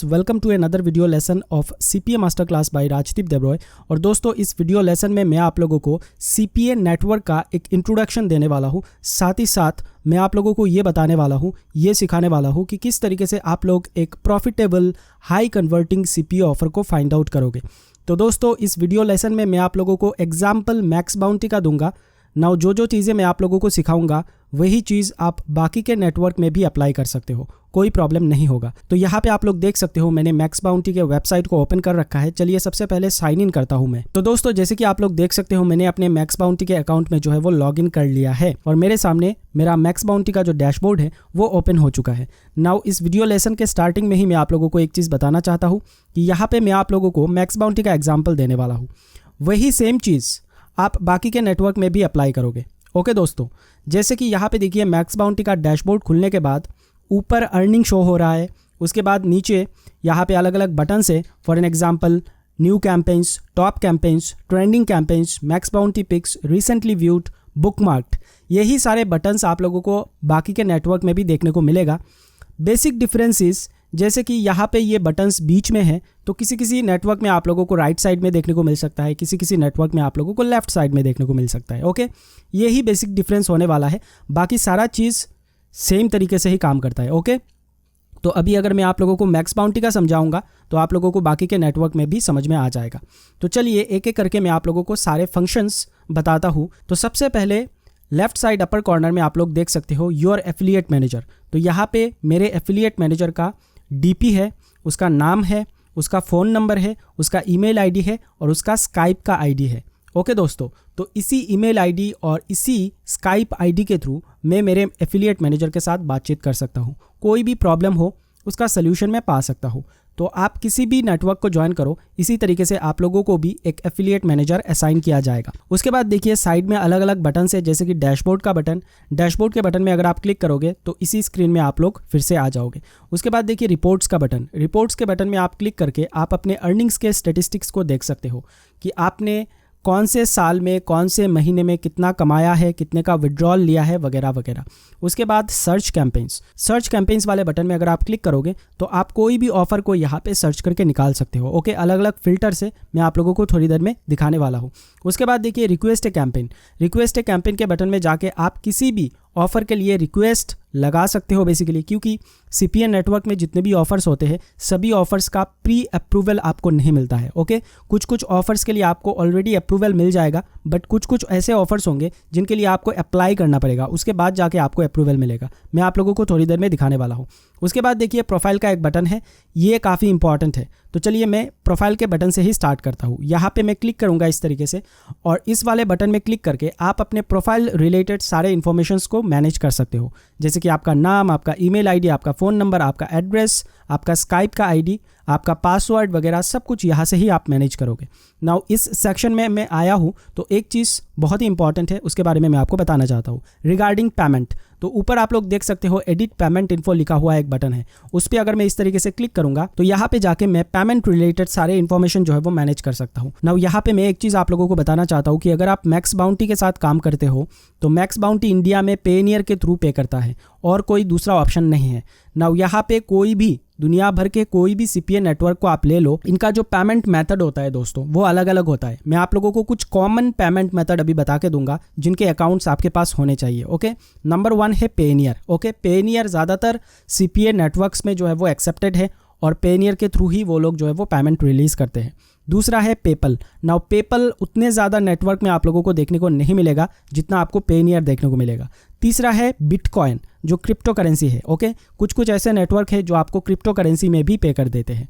Welcome to another video lesson of CPA master class by Rajdeep Debroy. और दोस्तों, इस video lesson में मैं आप लोगों को सीपीए नेटवर्क का एक इंट्रोडक्शन देने वाला हूं। साथ ही साथ मैं आप लोगों को ये बताने वाला हूं, ये सिखाने वाला हूं कि किस तरीके से आप लोग एक profitable high converting CPA offer को फाइंड आउट करोगे। तो दोस्तों, इस वीडियो लेसन में मैं आप लोगों को एग्जाम्पल मैक्स बाउंटी का दूंगा। नाउ जो चीज़ें मैं आप लोगों को सिखाऊंगा वही चीज़ आप बाकी के नेटवर्क में भी अप्लाई कर सकते हो, कोई प्रॉब्लम नहीं होगा। तो यहाँ पे आप लोग देख सकते हो मैंने मैक्स बाउंटी के वेबसाइट को ओपन कर रखा है। चलिए सबसे पहले साइन इन करता हूँ मैं। तो दोस्तों, जैसे कि आप लोग देख सकते हो मैंने अपने मैक्स बाउंटी के अकाउंट में जो है वो लॉग इन कर लिया है और मेरे सामने मेरा मैक्स बाउंटी का जो डैशबोर्ड है वो ओपन हो चुका है। नाउ इस वीडियो लेसन के स्टार्टिंग में ही मैं आप लोगों को एक चीज़ बताना चाहता हूँ कि यहाँ पे मैं आप लोगों को मैक्स बाउंटी का एग्जाम्पल देने वाला हूँ। वही सेम चीज़ आप बाकी के नेटवर्क में भी अप्लाई करोगे। ओके दोस्तों, जैसे कि यहाँ पे देखिए मैक्स बाउंटी का डैशबोर्ड खुलने के बाद ऊपर अर्निंग शो हो रहा है। उसके बाद नीचे यहाँ पे अलग अलग बटन्स है। For an example, new campaigns, top campaigns, trending campaigns, max bounty picks, recently viewed, bookmarked, यही सारे बटन्स आप लोगों को बाकी के नेटवर्क में भी देखने को मिलेगा। बेसिक डिफरेंसेस जैसे कि यहाँ पे ये बटन्स बीच में है, तो किसी किसी नेटवर्क में आप लोगों को राइट साइड में देखने को मिल सकता है, किसी किसी नेटवर्क में आप लोगों को लेफ्ट साइड में देखने को मिल सकता है। ओके, यही बेसिक डिफरेंस होने वाला है, बाकी सारा चीज़ सेम तरीके से ही काम करता है। ओके, तो अभी अगर मैं आप लोगों को मैक्स बाउंटी का समझाऊंगा तो आप लोगों को बाकी के नेटवर्क में भी समझ में आ जाएगा। तो चलिए एक एक करके मैं आप लोगों को सारे फंक्शंस बताता हूँ। तो सबसे पहले लेफ्ट साइड अपर कॉर्नर में आप लोग देख सकते हो योर एफिलिएट मैनेजर। तो यहाँ पे मेरे एफिलिएट मैनेजर का डीपी है, उसका नाम है, उसका फ़ोन नंबर है, उसका ईमेल आईडी है और उसका स्काइप का आईडी है। ओके दोस्तों, तो इसी ईमेल आईडी और इसी स्काइप आईडी के थ्रू मैं मेरे एफिलिएट मैनेजर के साथ बातचीत कर सकता हूँ। कोई भी प्रॉब्लम हो उसका सल्यूशन मैं पा सकता हूँ। तो आप किसी भी नेटवर्क को ज्वाइन करो, इसी तरीके से आप लोगों को भी एक एफिलिएट मैनेजर असाइन किया जाएगा। उसके बाद देखिए साइड में अलग अलग बटन है, जैसे कि डैशबोर्ड का बटन। डैशबोर्ड के बटन में अगर आप क्लिक करोगे तो इसी स्क्रीन में आप लोग फिर से आ जाओगे। उसके बाद देखिए रिपोर्ट्स का बटन। रिपोर्ट्स के बटन में आप क्लिक करके आप अपने अर्निंग्स के स्टेटिस्टिक्स को देख सकते हो कि आपने कौन से साल में कौन से महीने में कितना कमाया है, कितने का विड्रॉल लिया है, वगैरह वगैरह। उसके बाद सर्च कैंपेन्स। सर्च कैंपेन्स वाले बटन में अगर आप क्लिक करोगे तो आप कोई भी ऑफर को यहाँ पे सर्च करके निकाल सकते हो। ओके, अलग अलग फिल्टर से मैं आप लोगों को थोड़ी देर में दिखाने वाला हूँ। उसके बाद देखिए रिक्वेस्ट ए कैंपेन। रिक्वेस्ट ए कैंपेन के बटन में जाके आप किसी भी ऑफ़र के लिए रिक्वेस्ट लगा सकते हो बेसिकली, क्योंकि सीपीए नेटवर्क में जितने भी ऑफर्स होते हैं सभी ऑफर्स का प्री अप्रूवल आपको नहीं मिलता है। ओके, कुछ ऑफर्स के लिए आपको ऑलरेडी अप्रूवल मिल जाएगा, बट कुछ ऐसे ऑफर्स होंगे जिनके लिए आपको अप्लाई करना पड़ेगा, उसके बाद जाके आपको अप्रूवल मिलेगा। मैं आप लोगों को थोड़ी देर में दिखाने वाला हूँ। उसके बाद देखिए प्रोफाइल का एक बटन है, ये काफ़ी इंपॉर्टेंट है। तो चलिए मैं प्रोफाइल के बटन से ही स्टार्ट करता हूँ। यहाँ पे मैं क्लिक करूँगा इस तरीके से, और इस वाले बटन में क्लिक करके आप अपने प्रोफाइल रिलेटेड सारे इन्फॉर्मेशंस को मैनेज कर सकते हो, जैसे कि आपका नाम, आपका ईमेल आईडी, आपका फ़ोन नंबर, आपका एड्रेस, आपका स्काइप का आईडी, आपका पासवर्ड वगैरह सब कुछ यहाँ से ही आप मैनेज करोगे। नाउ इस सेक्शन में मैं आया हूँ तो एक चीज़ बहुत ही इंपॉर्टेंट है, उसके बारे में मैं आपको बताना चाहता हूँ रिगार्डिंग पेमेंट। तो ऊपर आप लोग देख सकते हो एडिट पेमेंट इन्फो लिखा हुआ एक बटन है, उस पर अगर मैं इस तरीके से क्लिक करूंगा तो यहाँ पे जाके मैं पेमेंट रिलेटेड सारे इन्फॉर्मेशन जो है वो मैनेज कर सकता हूँ। नाउ यहाँ पे मैं एक चीज़ आप लोगों को बताना चाहता हूँ कि अगर आप मैक्स बाउंटी के साथ काम करते हो तो मैक्स बाउंटी इंडिया में पेनियर के थ्रू पे करता है और कोई दूसरा ऑप्शन नहीं है। नाउ यहाँ पे कोई भी दुनिया भर के कोई भी सीपीए नेटवर्क को आप ले लो, इनका जो पेमेंट मेथड होता है दोस्तों वो अलग अलग होता है। मैं आप लोगों को कुछ कॉमन पेमेंट मेथड अभी बता के दूंगा जिनके अकाउंट्स आपके पास होने चाहिए। ओके, नंबर 1 है पेनियर। ओके, पेनियर ज़्यादातर सीपीए नेटवर्क्स में जो है वो एक्सेप्टेड है और पेनियर के थ्रू ही वो लोग जो है वो पेमेंट रिलीज़ करते हैं। दूसरा है पेपल। नाउ पेपल उतने ज़्यादा नेटवर्क में आप लोगों को देखने को नहीं मिलेगा जितना आपको पेनियर देखने को मिलेगा। तीसरा है बिटकॉइन, जो क्रिप्टो करेंसी है। ओके, कुछ ऐसे नेटवर्क है जो आपको क्रिप्टो करेंसी में भी पे कर देते हैं,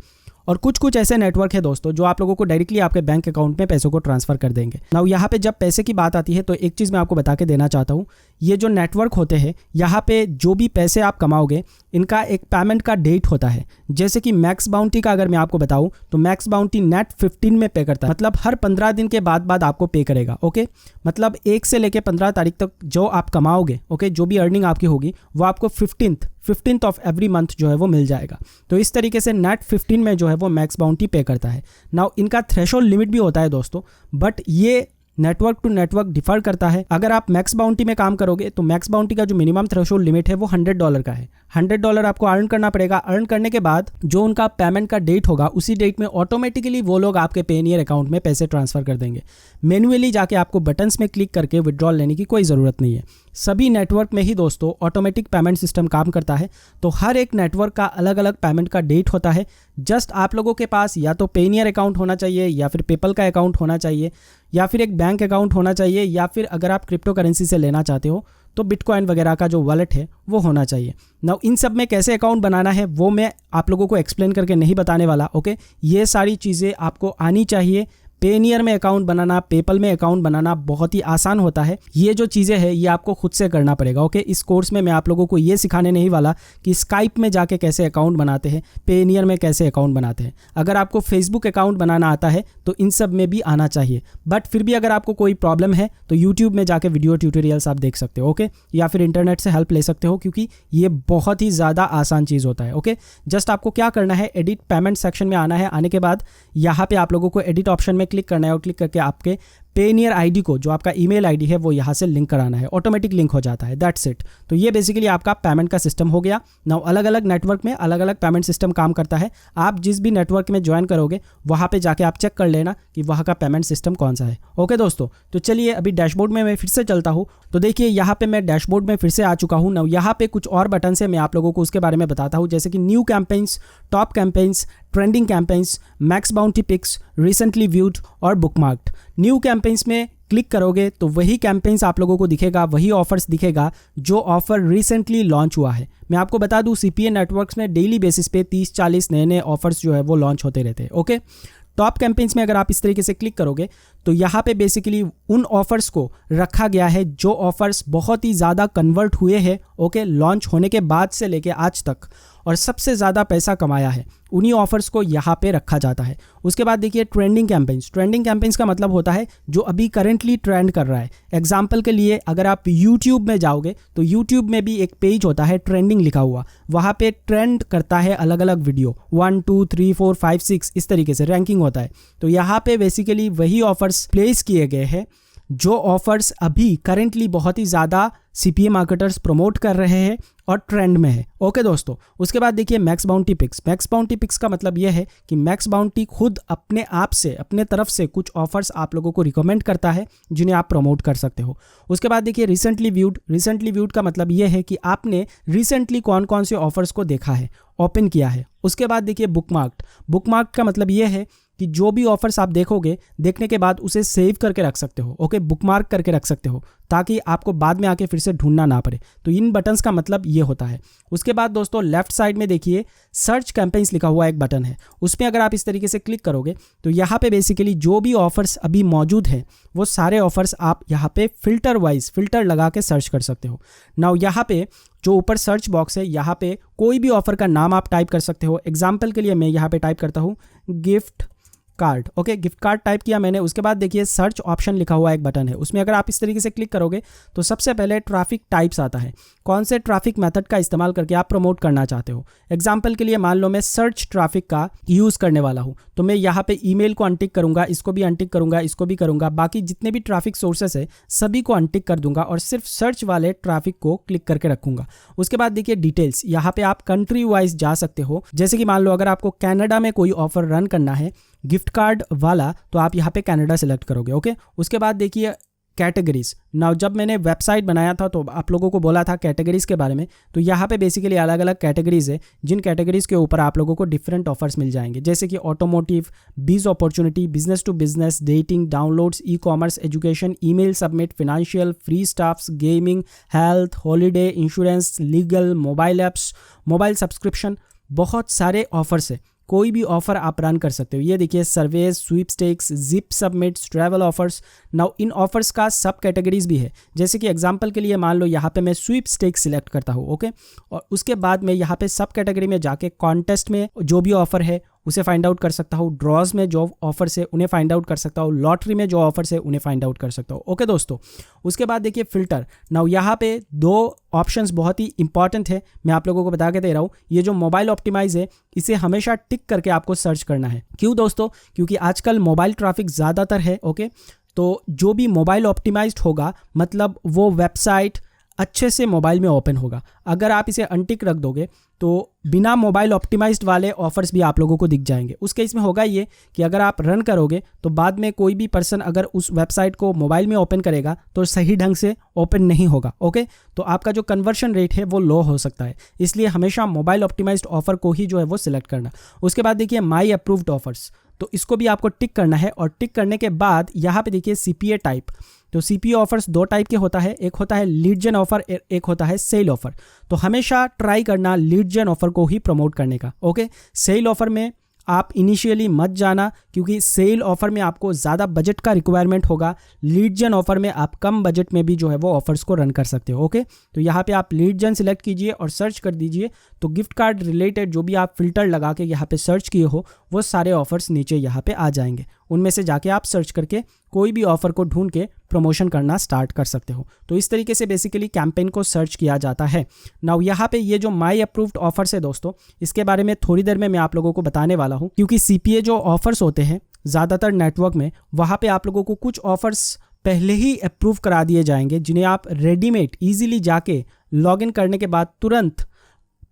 और कुछ ऐसे नेटवर्क है दोस्तों जो आप लोगों को डायरेक्टली आपके बैंक अकाउंट में पैसों को ट्रांसफ़र कर देंगे। नाउ यहाँ पे जब पैसे की बात आती है तो एक चीज़ मैं आपको बता के देना चाहता हूँ, ये जो नेटवर्क होते हैं यहाँ पे जो भी पैसे आप कमाओगे इनका एक पेमेंट का डेट होता है। जैसे कि मैक्स बाउंटी का अगर मैं आपको बताऊँ तो मैक्स बाउंटी नेट 15 में पे करता है, मतलब हर 15 दिन के बाद आपको पे करेगा। ओके, मतलब 1 से लेकर 15 तारीख तक जो आप कमाओगे, ओके, जो भी अर्निंग आपकी होगी वो आपको 15th ऑफ एवरी मंथ जो है वो मिल जाएगा। तो इस तरीके से नेट 15 में जो है वो मैक्स बाउंटी पे करता है। नाउ इनका थ्रेशोल्ड लिमिट भी होता है दोस्तों, बट ये नेटवर्क टू नेटवर्क डिफर करता है। अगर आप मैक्स बाउंटी में काम करोगे तो मैक्स बाउंटी का जो मिनिमम थ्रेशोल्ड लिमिट है वो $100 का है। $100 आपको अर्न करना पड़ेगा। अर्न करने के बाद जो उनका पेमेंट का डेट होगा उसी डेट में ऑटोमेटिकली वो लोग आपके पेनियर अकाउंट में पैसे ट्रांसफर कर देंगे। मैन्युअली जाके आपको बटन्स में क्लिक करके विड्रॉल लेने की कोई ज़रूरत नहीं है। सभी नेटवर्क में ही दोस्तों ऑटोमेटिक पेमेंट सिस्टम काम करता है। तो हर एक नेटवर्क का अलग अलग पेमेंट का डेट होता है। जस्ट आप लोगों के पास या तो पेनियर अकाउंट होना चाहिए या फिर पेपल का अकाउंट होना चाहिए या फिर एक बैंक अकाउंट होना चाहिए या फिर अगर आप क्रिप्टो करेंसी से लेना चाहते हो तो बिटकॉइन वगैरह का जो वॉलेट है वो होना चाहिए। नाउ इन सब में कैसे अकाउंट बनाना है वो मैं आप लोगों को एक्सप्लेन करके नहीं बताने वाला। ओके, ये सारी चीज़ें आपको आनी चाहिए। पेनियर में अकाउंट बनाना, पेपल में अकाउंट बनाना बहुत ही आसान होता है। ये जो चीज़ें हैं ये आपको खुद से करना पड़ेगा। ओके, इस कोर्स में मैं आप लोगों को ये सिखाने नहीं वाला कि स्काइप में जाके कैसे अकाउंट बनाते हैं, पेनियर में कैसे अकाउंट बनाते हैं। अगर आपको फेसबुक अकाउंट बनाना आता है तो इन सब में भी आना चाहिए। बट फिर भी अगर आपको कोई प्रॉब्लम है तो यूट्यूब में जाके वीडियो ट्यूटोरियल्स आप देख सकते हो। ओके, या फिर इंटरनेट से हेल्प ले सकते हो क्योंकि ये बहुत ही ज़्यादा आसान चीज़ होता है। ओके, जस्ट आपको क्या करना है, एडिट पेमेंट सेक्शन में आना है। आने के बाद यहाँ पे आप लोगों को एडिट ऑप्शन में क्लिक करना है और क्लिक करके आपके पेनियर आईडी को, जो आपका ईमेल आईडी है वो यहाँ से लिंक कराना है। ऑटोमेटिक लिंक हो जाता है, दैट्स इट। तो ये बेसिकली आपका पेमेंट का सिस्टम हो गया। नाउ अलग अलग नेटवर्क में अलग अलग पेमेंट सिस्टम काम करता है। आप जिस भी नेटवर्क में ज्वाइन करोगे वहाँ पे जाके आप चेक कर लेना कि वहाँ का पेमेंट सिस्टम कौन सा है। ओके दोस्तों, तो चलिए अभी डैशबोर्ड में मैं फिर से चलता हूँ। तो देखिए यहाँ पे मैं डैशबोर्ड में फिर से आ चुका हूँ। नाउ यहाँ पे कुछ और बटन है, मैं आप लोगों को उसके बारे में बताता हूँ, जैसे कि new campaigns, top campaigns, trending campaigns, max bounty picks, recently viewed और बुकमार्क्ड। न्यू कैंपेन्स में क्लिक करोगे तो वही कैंपेन्स आप लोगों को दिखेगा, वही ऑफर्स दिखेगा जो ऑफर रिसेंटली लॉन्च हुआ है। मैं आपको बता दूं सीपीए नेटवर्क्स में डेली बेसिस पे 30-40 नए ऑफर्स जो है वो लॉन्च होते रहते हैं। ओके, टॉप कैंपेन्स में अगर आप इस तरीके से क्लिक करोगे तो यहाँ पे बेसिकली उन ऑफर्स को रखा गया है जो ऑफर्स बहुत ही ज़्यादा कन्वर्ट हुए हैं। ओके, लॉन्च होने के बाद से लेके आज तक और सबसे ज़्यादा पैसा कमाया है, उन्हीं ऑफर्स को यहाँ पे रखा जाता है। उसके बाद देखिए ट्रेंडिंग कैंपेन्स। ट्रेंडिंग कैंपेन्स का मतलब होता है जो अभी करंटली ट्रेंड कर रहा है। एग्जाम्पल के लिए अगर आप यूट्यूब में जाओगे तो यूट्यूब में भी एक पेज होता है ट्रेंडिंग लिखा हुआ, वहाँ पे ट्रेंड करता है अलग अलग वीडियो 1 2 3 4 5 6 इस तरीके से रैंकिंग होता है। तो यहाँ पे बेसिकली वही ऑफर्स प्लेस किए गए हैं जो ऑफर्स अभी करेंटली बहुत ही ज़्यादा सीपीए मार्केटर्स प्रमोट कर रहे हैं और ट्रेंड में है। ओके दोस्तों, उसके बाद देखिए max bounty picks. Max bounty picks का मतलब यह है कि मैक्स बाउंटी खुद अपने आप से, अपने तरफ से कुछ ऑफर्स आप लोगों को रिकमेंड करता है जिन्हें आप प्रमोट कर सकते हो। उसके बाद देखिए रिसेंटली व्यूड। रिसेंटली व्यूड का मतलब यह है कि आपने रिसेंटली कौन कौन से ऑफर्स को देखा है, ओपन किया है। उसके बाद देखिए बुकमार्क्ड। बुकमार्क का मतलब यह है कि जो भी ऑफर्स आप देखोगे, देखने के बाद उसे सेव करके रख सकते हो। ओके, बुकमार्क करके रख सकते हो ताकि आपको बाद में आके फिर से ढूंढना ना पड़े। तो इन बटन्स का मतलब ये होता है। उसके बाद दोस्तों लेफ्ट साइड में देखिए सर्च कैंपेन्स लिखा हुआ एक बटन है, उसमें अगर आप इस तरीके से क्लिक करोगे तो यहाँ पे बेसिकली जो भी ऑफर्स अभी मौजूद हैं वो सारे ऑफर्स आप यहाँ पे फिल्टर वाइज फिल्टर लगा के सर्च कर सकते हो। नाउ यहाँ पे जो ऊपर सर्च बॉक्स है यहाँ पे कोई भी ऑफर का नाम आप टाइप कर सकते हो। एग्जाम्पल के लिए मैं यहाँ पे टाइप करता हूँ gift card. Okay, gift card type किया मैंने। उसके बाद देखिए सर्च ऑप्शन लिखा हुआ एक बटन है, उसमें अगर आप इस तरीके से क्लिक करोगे तो सबसे पहले ट्रैफिक टाइप्स आता है, कौन से ट्रैफिक मेथड का इस्तेमाल करके आप प्रमोट करना चाहते हो। एग्जाम्पल के लिए मान लो मैं सर्च ट्रैफिक का यूज़ करने वाला हूँ तो मैं यहाँ पे ईमेल को अनटिक करूँगा, इसको भी अनटिक करूँगा, इसको भी करूँगा, बाकी जितने भी ट्रैफिक सोर्सेस है सभी को अनटिक कर दूंगा और सिर्फ सर्च वाले ट्रैफिक को क्लिक करके रखूँगा। उसके बाद देखिए डिटेल्स, यहाँ पे आप कंट्री वाइज जा सकते हो। जैसे कि मान लो अगर आपको कनाडा में कोई ऑफर रन करना है गिफ्ट कार्ड वाला तो आप यहाँ पे कनाडा सेलेक्ट करोगे। ओके, उसके बाद देखिए कैटेगरीज। नाउ जब मैंने वेबसाइट बनाया था तो आप लोगों को बोला था कैटेगरीज के बारे में, तो यहाँ पे बेसिकली अलग अलग कैटेगरीज है जिन कैटेगरीज के ऊपर आप लोगों को डिफरेंट ऑफर्स मिल जाएंगे, जैसे कि automotive, biz opportunity, business to business, dating, downloads, e commerce, education, email submit, financial, free stuffs, gaming, health, holiday, insurance, legal, mobile apps, mobile subscription, बहुत सारे ऑफर्स है। कोई भी ऑफर आप रन कर सकते हो। ये देखिए surveys, sweepstakes, zip submits, travel offers. Now in offers का सब कैटेगरीज भी है, जैसे कि एग्जांपल के लिए मान लो यहाँ पे मैं स्वीपस्टेक्स सिलेक्ट करता हूँ। ओके, और उसके बाद मैं यहाँ पे सब कैटेगरी में जाके कॉन्टेस्ट में जो भी ऑफर है उसे फाइंड आउट कर सकता हूँ, ड्रॉज में जो ऑफर्स है उन्हें फाइंड आउट कर सकता हूँ, लॉटरी में जो ऑफर्स है उन्हें फाइंड आउट कर सकता हूँ। ओके दोस्तों, उसके बाद देखिए फिल्टर। नाउ यहाँ पे दो ऑप्शंस बहुत ही इंपॉर्टेंट है, मैं आप लोगों को बता के दे रहा हूँ। ये जो मोबाइल ऑप्टिमाइज है इसे हमेशा टिक करके आपको सर्च करना है। क्यों दोस्तों? क्योंकि आजकल मोबाइल ट्रैफिक ज़्यादातर है। ओके, तो जो भी मोबाइल ऑप्टिमाइज्ड होगा मतलब वो वेबसाइट अच्छे से मोबाइल में ओपन होगा। अगर आप इसे अनटिक रख दोगे तो बिना मोबाइल ऑप्टिमाइज्ड वाले ऑफर्स भी आप लोगों को दिख जाएंगे। उस केस में होगा ये कि अगर आप रन करोगे तो बाद में कोई भी पर्सन अगर उस वेबसाइट को मोबाइल में ओपन करेगा तो सही ढंग से ओपन नहीं होगा। ओके, तो आपका जो कन्वर्शन रेट है वो लो हो सकता है, इसलिए हमेशा मोबाइल ऑप्टिमाइज्ड ऑफर को ही जो है वो सिलेक्ट करना। उसके बाद देखिए माई अप्रूव्ड ऑफर्स, तो इसको भी आपको टिक करना है और टिक करने के बाद यहाँ पे देखिए CPA टाइप। तो CPA ऑफर्स 2 टाइप के होता है, एक होता है लीड जेन ऑफर, एक होता है सेल ऑफर। तो हमेशा ट्राई करना लीड जेन ऑफर को ही प्रमोट करने का। ओके, सेल ऑफर में आप इनिशियली मत जाना क्योंकि सेल ऑफर में आपको ज़्यादा बजट का रिक्वायरमेंट होगा। लीड जेन ऑफर में आप कम बजट में भी जो है वो ऑफर्स को रन कर सकते हो। ओके, तो यहाँ पे आप लीड जेन सिलेक्ट कीजिए और सर्च कर दीजिए, तो गिफ्ट कार्ड रिलेटेड जो भी आप फिल्टर लगा के यहाँ पे सर्च किए हो वो सारे ऑफर्स नीचे यहाँ पे आ जाएंगे। उनमें से जाके आप सर्च करके कोई भी ऑफर को ढूंढ के प्रमोशन करना स्टार्ट कर सकते हो। तो इस तरीके से बेसिकली कैंपेन को सर्च किया जाता है। नाउ यहाँ पे ये जो माई अप्रूव्ड ऑफर्स है दोस्तों, इसके बारे में थोड़ी देर में मैं आप लोगों को बताने वाला हूँ, क्योंकि CPA जो ऑफर्स होते हैं ज़्यादातर नेटवर्क में, वहाँ पे आप लोगों को कुछ ऑफर्स पहले ही अप्रूव करा दिए जाएंगे जिन्हें आप रेडीमेड ईजिली जाके लॉगिन करने के बाद तुरंत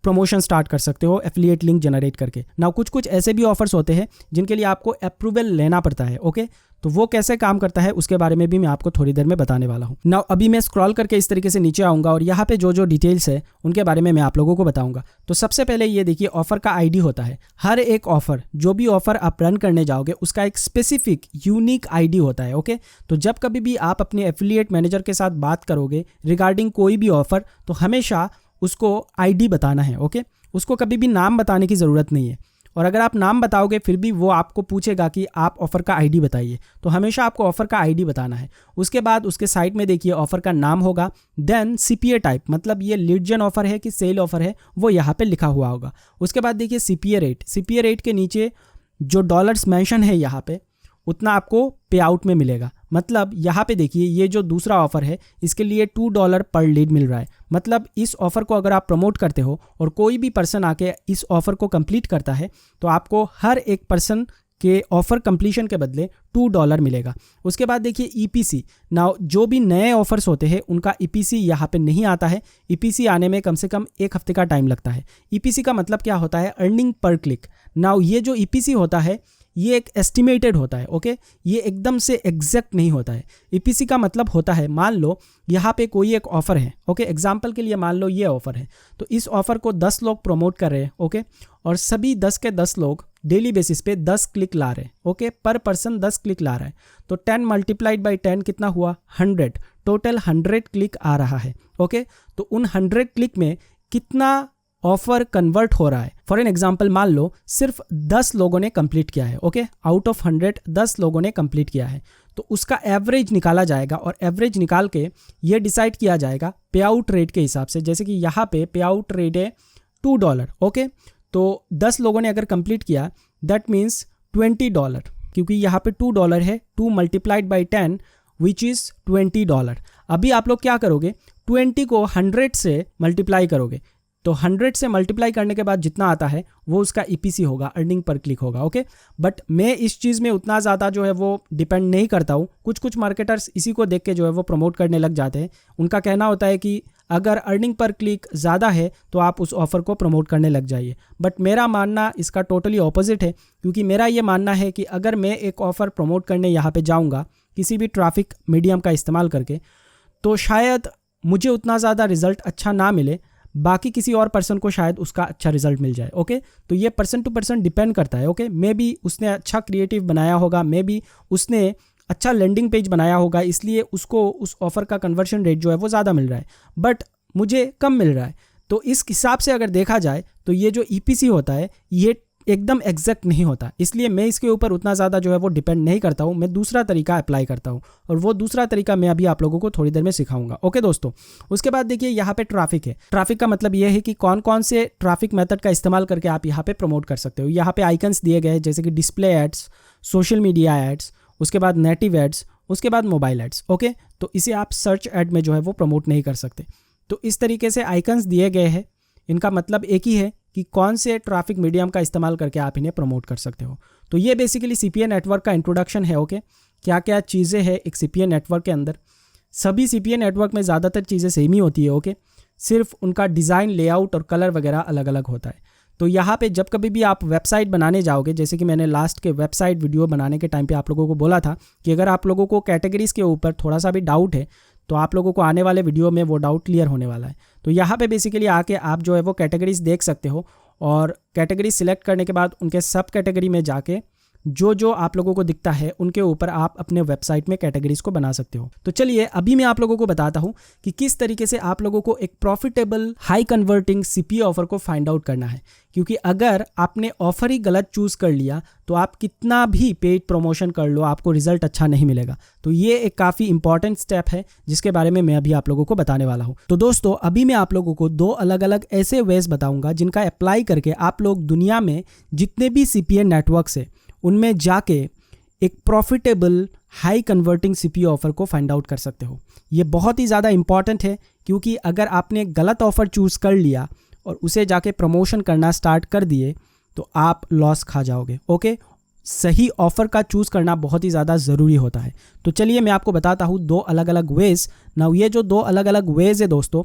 प्रमोशन स्टार्ट कर सकते हो एफिलिएट लिंक जनरेट करके। नाउ कुछ ऐसे भी ऑफर्स होते हैं जिनके लिए आपको अप्रूवल लेना पड़ता है। ओके, तो वो कैसे काम करता है उसके बारे में भी मैं आपको थोड़ी देर में बताने वाला हूँ। नाउ अभी मैं स्क्रॉल करके इस तरीके से नीचे आऊँगा और यहाँ पे जो डिटेल्स है उनके बारे में मैं आप लोगों को बताऊँगा। तो सबसे पहले ये देखिए ऑफर का ID होता है। हर एक ऑफर, जो भी ऑफर आप रन करने जाओगे उसका एक स्पेसिफिक यूनिक ID होता है। ओके, तो जब कभी भी आप अपने एफिलिएट मैनेजर के साथ बात करोगे रिगार्डिंग कोई भी ऑफर, तो हमेशा उसको ID बताना है। ओके, उसको कभी भी नाम बताने की ज़रूरत नहीं है, और अगर आप नाम बताओगे फिर भी वो आपको पूछेगा कि आप ऑफ़र का ID बताइए, तो हमेशा आपको ऑफ़र का ID बताना है। उसके बाद उसके साइड में देखिए ऑफ़र का नाम होगा, देन CPA टाइप, मतलब ये लीड जेन ऑफ़र है कि सेल ऑफ़र है वो यहाँ पे लिखा हुआ होगा। उसके बाद देखिए CPA रेट के नीचे जो डॉलर्स मेंशन है यहाँ पे उतना आपको पे आउट में मिलेगा। मतलब यहाँ पे देखिए ये जो दूसरा ऑफ़र है इसके लिए $2 पर लीड मिल रहा है। मतलब इस ऑफ़र को अगर आप प्रमोट करते हो और कोई भी पर्सन आके इस ऑफ़र को कंप्लीट करता है तो आपको हर एक पर्सन के ऑफ़र कंप्लीशन के बदले $2 मिलेगा। उसके बाद देखिए EPC। नाउ जो भी नए ऑफ़र्स होते हैं उनका EPC यहाँ पे नहीं आता है। EPC आने में कम से कम 1 हफ्ते का टाइम लगता है। EPC का मतलब क्या होता है? Earning per click. नाउ ये जो EPC होता है ये एक एस्टिमेटेड होता है। ओके, ये एकदम से एग्जैक्ट नहीं होता है। EPC का मतलब होता है, मान लो यहाँ पे कोई एक ऑफ़र है। ओके, एग्जांपल के लिए मान लो ये ऑफ़र है, तो इस ऑफ़र को 10 लोग प्रमोट कर रहे हैं। ओके, और सभी 10 के 10 लोग डेली बेसिस पे 10 क्लिक ला रहे हैं। ओके, पर पर्सन 10 क्लिक ला रहा है, तो 10 मल्टीप्लाइड बाई 10 कितना हुआ? 100। टोटल 100 क्लिक आ रहा है। ओके, तो उन 100 क्लिक में कितना ऑफर कन्वर्ट हो रहा है? फॉर एन एग्जाम्पल मान लो सिर्फ 10 लोगों ने कंप्लीट किया है। ओके, आउट ऑफ 100 10 लोगों ने कंप्लीट किया है, तो उसका एवरेज निकाला जाएगा और एवरेज निकाल के ये डिसाइड किया जाएगा पे आउट रेट के हिसाब से। जैसे कि यहाँ पे पे आउट रेट है $2। ओके, तो 10 लोगों ने अगर कंप्लीट किया दैट मीन्स $20, क्योंकि यहाँ पे $2 है। 2 मल्टीप्लाइड बाई 10 विच इज़ $20। अभी आप लोग क्या करोगे? 20 को 100 से मल्टीप्लाई करोगे, तो 100 से मल्टीप्लाई करने के बाद जितना आता है वो उसका EPC होगा, अर्निंग पर क्लिक होगा। ओके, बट मैं इस चीज़ में उतना ज़्यादा जो है वो डिपेंड नहीं करता हूँ। कुछ मार्केटर्स इसी को देख के जो है वो प्रमोट करने लग जाते हैं। उनका कहना होता है कि अगर अर्निंग पर क्लिक ज़्यादा है तो आप उस ऑफ़र को प्रमोट करने लग जाइए। बट मेरा मानना इसका टोटली ऑपोजिट है, क्योंकि मेरा ये मानना है कि अगर मैं एक ऑफ़र प्रमोट करने यहाँ पे जाऊँगा किसी भी ट्रैफिक मीडियम का इस्तेमाल करके, तो शायद मुझे उतना ज़्यादा रिजल्ट अच्छा ना मिले, बाकी किसी और पर्सन को शायद उसका अच्छा रिजल्ट मिल जाए। ओके, तो ये पर्सन टू पर्सन डिपेंड करता है। ओके, मे बी उसने अच्छा क्रिएटिव बनाया होगा, मे बी उसने अच्छा लैंडिंग पेज बनाया होगा, इसलिए उसको उस ऑफ़र का कन्वर्शन रेट जो है वो ज़्यादा मिल रहा है, बट मुझे कम मिल रहा है। तो इस हिसाब से अगर देखा जाए तो ये जो EPC होता है ये एकदम एग्जैक्ट नहीं होता, इसलिए मैं इसके ऊपर उतना ज़्यादा जो है वो डिपेंड नहीं करता हूँ। मैं दूसरा तरीका अप्लाई करता हूँ और वो दूसरा तरीका मैं अभी आप लोगों को थोड़ी देर में सिखाऊंगा। ओके दोस्तों, उसके बाद देखिए यहाँ पे ट्रैफिक है। ट्रैफिक का मतलब ये है कि कौन कौन से ट्रैफिक मेथड का इस्तेमाल करके आप यहाँ पे प्रमोट कर सकते हो। यहाँ पे आइकन्स दिए गए हैं जैसे कि display ads, social media ads, उसके बाद नेटिव एड्स, उसके बाद मोबाइल एड्स। ओके, तो इसे आप सर्च एड में जो है वो प्रमोट नहीं कर सकते। तो इस तरीके से आइकन्स दिए गए हैं, इनका मतलब एक ही है कि कौन से ट्रैफिक मीडियम का इस्तेमाल करके आप इन्हें प्रमोट कर सकते हो। तो ये बेसिकली CPA नेटवर्क का इंट्रोडक्शन है। ओके, क्या क्या चीज़ें हैं एक CPA नेटवर्क के अंदर। सभी CPA नेटवर्क में ज़्यादातर चीज़ें सेम ही होती है, ओके। सिर्फ उनका डिज़ाइन, लेआउट और कलर वगैरह अलग अलग होता है। तो यहाँ पे जब कभी भी आप वेबसाइट बनाने जाओगे, जैसे कि मैंने लास्ट के वेबसाइट वीडियो बनाने के टाइम पे आप लोगों को बोला था कि अगर आप लोगों को कैटेगरीज़ के ऊपर थोड़ा सा भी डाउट है तो आप लोगों को आने वाले वीडियो में वो डाउट क्लियर होने वाला है। तो यहाँ पे बेसिकली आके आप जो है वो कैटेगरीज देख सकते हो और कैटेगरी सिलेक्ट करने के बाद उनके सब कैटेगरी में जाके जो जो आप लोगों को दिखता है उनके ऊपर आप अपने वेबसाइट में कैटेगरीज को बना सकते हो। तो चलिए अभी मैं आप लोगों को बताता हूँ कि किस तरीके से आप लोगों को एक profitable high converting CPA offer को फाइंड आउट करना है। क्योंकि अगर आपने ऑफर ही गलत चूज़ कर लिया तो आप कितना भी पेड प्रमोशन कर लो, आपको रिजल्ट अच्छा नहीं मिलेगा। तो ये एक काफ़ी इंपॉर्टेंट स्टेप है जिसके बारे में मैं अभी आप लोगों को बताने वाला हूँ। तो दोस्तों अभी मैं आप लोगों को 2 अलग अलग ऐसे वेज बताऊँगा जिनका अप्लाई करके आप लोग दुनिया में जितने भी CPA नेटवर्क्स है उनमें जाके एक profitable high converting CPA offer को फाइंड आउट कर सकते हो। ये बहुत ही ज़्यादा इंपॉर्टेंट है क्योंकि अगर आपने गलत ऑफ़र चूज़ कर लिया और उसे जाके प्रमोशन करना स्टार्ट कर दिए तो आप लॉस खा जाओगे, ओके। सही ऑफ़र का चूज़ करना बहुत ही ज़्यादा ज़रूरी होता है। तो चलिए मैं आपको बताता हूँ 2 अलग अलग वेज़। नाउ ये जो 2 अलग अलग वेज़ है दोस्तों,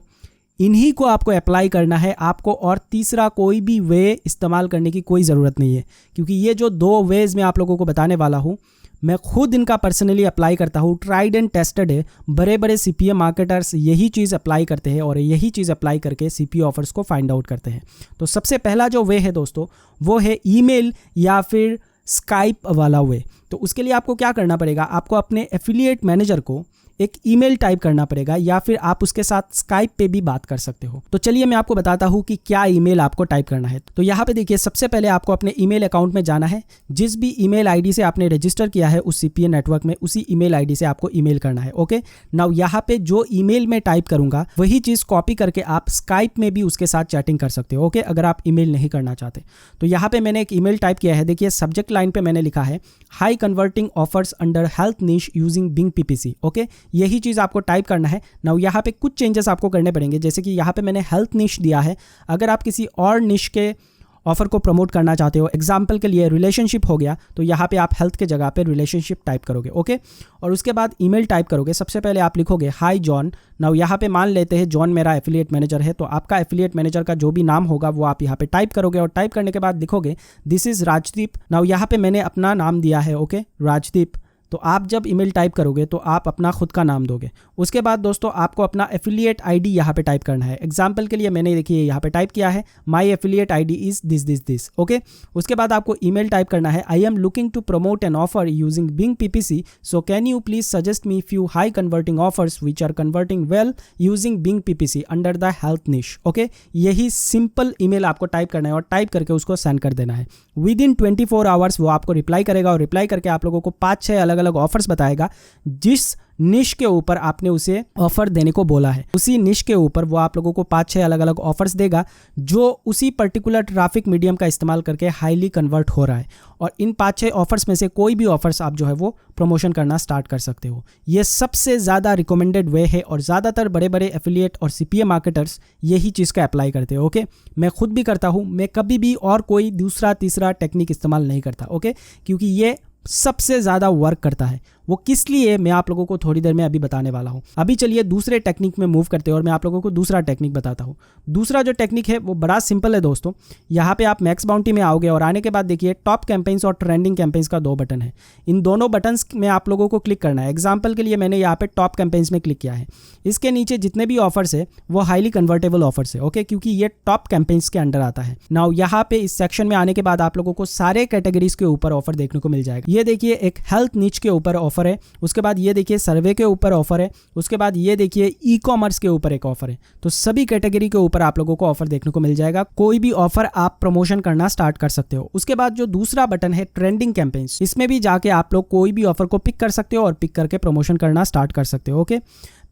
इन्हीं को आपको अप्लाई करना है, आपको और तीसरा कोई भी वे इस्तेमाल करने की कोई ज़रूरत नहीं है। क्योंकि ये जो 2 वेज़ मैं आप लोगों को बताने वाला हूँ मैं खुद इनका पर्सनली अप्लाई करता हूँ, ट्राइड एंड टेस्टेड है। बड़े बड़े CPA मार्केटर्स यही चीज़ अप्लाई करते हैं और यही चीज़ अप्लाई करके CPA ऑफर्स को फाइंड आउट करते हैं। तो सबसे पहला जो वे है दोस्तों वो है ईमेल या फिर स्काइप वाला वे। तो उसके लिए आपको क्या करना पड़ेगा, आपको अपने एफिलिएट मैनेजर को एक ईमेल टाइप करना पड़ेगा या फिर आप उसके साथ स्काइप पे भी बात कर सकते हो। तो चलिए मैं आपको बताता हूँ कि क्या ईमेल आपको टाइप करना है। तो यहाँ पे देखिए सबसे पहले आपको अपने ईमेल अकाउंट में जाना है। जिस भी ईमेल आईडी से आपने रजिस्टर किया है उस CPA नेटवर्क में उसी ईमेल आईडी से आपको ईमेल करना है, ओके। नाउ यहाँ पे जो ईमेल में टाइप करूँगा वही चीज़ कॉपी करके आप स्काइप में भी उसके साथ चैटिंग कर सकते हो, ओके, अगर आप ईमेल नहीं करना चाहते। तो यहाँ पे मैंने एक ईमेल टाइप किया है। देखिए सब्जेक्ट लाइन पे मैंने लिखा है high converting offers under health निश यूजिंग बिंग PPC, ओके। यही चीज़ आपको टाइप करना है। नाउ यहाँ पे कुछ चेंजेस आपको करने पड़ेंगे, जैसे कि यहाँ पे मैंने हेल्थ निश दिया है। अगर आप किसी और निश के ऑफर को प्रमोट करना चाहते हो, एग्जाम्पल के लिए रिलेशनशिप हो गया, तो यहाँ पे आप हेल्थ के जगह पे रिलेशनशिप टाइप करोगे, ओके। और उसके बाद ईमेल टाइप करोगे। सबसे पहले आप लिखोगे हाई जॉन। नाउ यहाँ पे मान लेते हैं जॉन मेरा एफिलिएट मैनेजर है, तो आपका एफिलिएट मैनेजर का जो भी नाम होगा वो आप यहाँ पे टाइप करोगे और टाइप करने के बाद लिखोगे दिस इज़ राजदीप। नाउ यहाँ पे मैंने अपना नाम दिया है, ओके, राजदीप। तो आप जब ईमेल टाइप करोगे तो आप अपना खुद का नाम दोगे। उसके बाद दोस्तों आपको अपना एफिलिएट आईडी यहाँ पे टाइप करना है। एग्जाम्पल के लिए मैंने देखिए यहाँ पे टाइप किया है my affiliate ID is this, okay. उसके बाद आपको ईमेल टाइप करना है I'm looking to promote an offer using Bing PPC, so can you please suggest me few high converting offers which are converting well using Bing PPC under the health niche, okay. यही simple email आपको type करना है और type करके उसको send कर देना है। विद इन 24 आवर्स वो आपको रिप्लाई करेगा और रिप्लाई करके आप लोगों को 5-6 अलग अलग ऑफर्स बताएगा। जिस निश के ऊपर आपने उसे ऑफर देने को बोला है उसी निश के ऊपर वो आप लोगों को 5-6 अलग अलग ऑफर्स देगा जो उसी पर्टिकुलर ट्रैफिक मीडियम का इस्तेमाल करके हाईली कन्वर्ट हो रहा है। और इन 5-6 ऑफर्स में से कोई भी ऑफर्स आप जो है वो प्रमोशन करना स्टार्ट कर सकते हो। ये सबसे ज़्यादा रिकमेंडेड वे है और ज़्यादातर बड़े बड़े एफिलिएट और CPA मार्केटर्स यही चीज़ का अप्लाई करते हैं, ओके। मैं खुद भी करता हूँ, मैं कभी भी और कोई दूसरा तीसरा टेक्निक इस्तेमाल नहीं करता, ओके, क्योंकि ये सबसे ज़्यादा वर्क करता है। वो किस लिए मैं आप लोगों को थोड़ी देर में अभी बताने वाला हूँ। अभी चलिए दूसरे टेक्निक में मूव करते हैं और मैं आप लोगों को दूसरा टेक्निक बताता हूँ। दूसरा जो टेक्निक है वो बड़ा सिंपल है दोस्तों। यहाँ पे आप मैक्स बाउंटी में आओगे और आने के बाद देखिए टॉप कैंपेन्स और ट्रेंडिंग कैंपेन्स का 2 बटन है। इन दोनों बटन्स में आप लोगों को क्लिक करना है। एग्जाम्पल के लिए मैंने यहाँ पे टॉप कैंपेन्स में क्लिक किया है। इसके नीचे जितने भी ऑफर्स है वो हाईली कन्वर्टेबल ऑफर्स है, ओके, क्योंकि ये टॉप कैंपेन्स के अंडर आता है। नाउ यहाँ पे इस सेक्शन में आने के बाद आप लोगों को सारे कैटेगरीज के ऊपर ऑफर देखने को मिल जाएगा। ये देखिए एक हेल्थ निच के ऊपर ऑफर है, उसके बाद ये देखिए सर्वे के ऊपर ऑफर है, उसके बाद ये देखिए ई-कॉमर्स के ऊपर एक ऑफर है। तो सभी कैटेगरी के ऊपर आप लोगों को ऑफर देखने को मिल जाएगा। कोई भी ऑफर आप प्रमोशन करना स्टार्ट कर सकते हो। उसके बाद जो दूसरा बटन है ट्रेंडिंग कैंपेन्स, इसमें भी जाके आप लोग कोई भी ऑफर को पिक कर सकते हो और पिक करके प्रमोशन करना स्टार्ट कर सकते हो, ओके।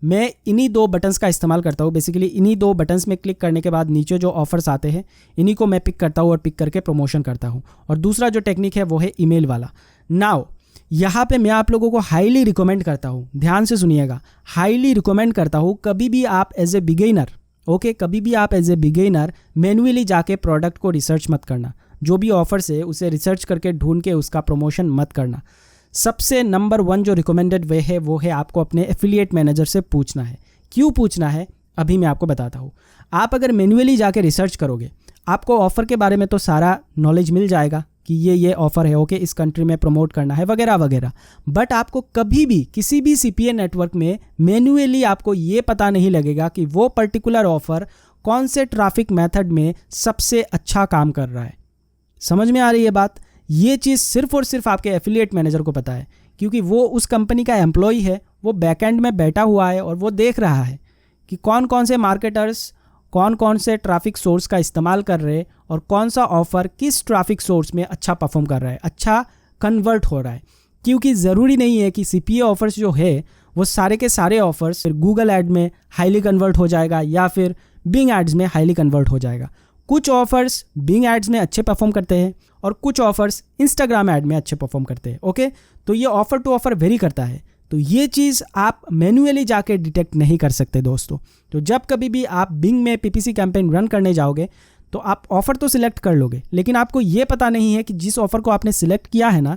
मैं इन्हीं 2 बटन्स का इस्तेमाल करता हूँ। बेसिकली इन्हीं 2 बटन्स में क्लिक करने के बाद नीचे जो ऑफर्स आते हैं इन्हीं को मैं पिक करता हूँ और पिक करके प्रमोशन करता हूँ। और दूसरा जो टेक्निक है वो है ईमेल वाला। नाउ यहाँ पे मैं आप लोगों को हाईली रिकमेंड करता हूँ, ध्यान से सुनिएगा, हाईली रिकमेंड करता हूँ कभी भी आप एज ए बिगिनर, ओके, कभी भी आप एज ए बिगिनर मैन्युअली जाके प्रोडक्ट को रिसर्च मत करना। जो भी ऑफर्स है उसे रिसर्च करके ढूंढ के उसका प्रमोशन मत करना। सबसे नंबर 1 जो रिकमेंडेड वे है वो है आपको अपने एफिलिएट मैनेजर से पूछना है। क्यों पूछना है अभी मैं आपको बताता हूँ। आप अगर मैन्युअली जाके रिसर्च करोगे, आपको ऑफ़र के बारे में तो सारा नॉलेज मिल जाएगा कि ये ऑफ़र है, ओके, इस कंट्री में प्रमोट करना है वगैरह वगैरह। बट आपको कभी भी किसी भी CPA नेटवर्क में मैन्युअली आपको ये पता नहीं लगेगा कि वो पर्टिकुलर ऑफ़र कौन से ट्रैफिक मेथड में सबसे अच्छा काम कर रहा है। समझ में आ रही है बात? ये चीज़ सिर्फ और सिर्फ आपके एफिलिएट मैनेजर को पता है, क्योंकि वो उस कंपनी का एम्प्लॉय है, वो बैकएंड में बैठा हुआ है और वो देख रहा है कि कौन कौन से मार्केटर्स कौन कौन से ट्रैफिक सोर्स का इस्तेमाल कर रहे हैं और कौन सा ऑफ़र किस ट्रैफिक सोर्स में अच्छा परफॉर्म कर रहा है, अच्छा कन्वर्ट हो रहा है। क्योंकि ज़रूरी नहीं है कि CPA ऑफर्स जो है वो सारे के सारे ऑफर्स गूगल एड में हाईली कन्वर्ट हो जाएगा या फिर बिंग एड्स में हाईली कन्वर्ट हो जाएगा। कुछ ऑफर्स बिंग एड्स में अच्छे परफॉर्म करते हैं और कुछ ऑफर्स इंस्टाग्राम एड में अच्छे परफॉर्म करते हैं, ओके। तो ये ऑफर टू ऑफर वेरी करता है। तो ये चीज़ आप मैन्युअली जाके डिटेक्ट नहीं कर सकते दोस्तों। तो जब कभी भी आप बिंग में PPC कैंपेन रन करने जाओगे तो आप ऑफ़र तो सिलेक्ट कर लोगे, लेकिन आपको ये पता नहीं है कि जिस ऑफ़र को आपने सिलेक्ट किया है ना,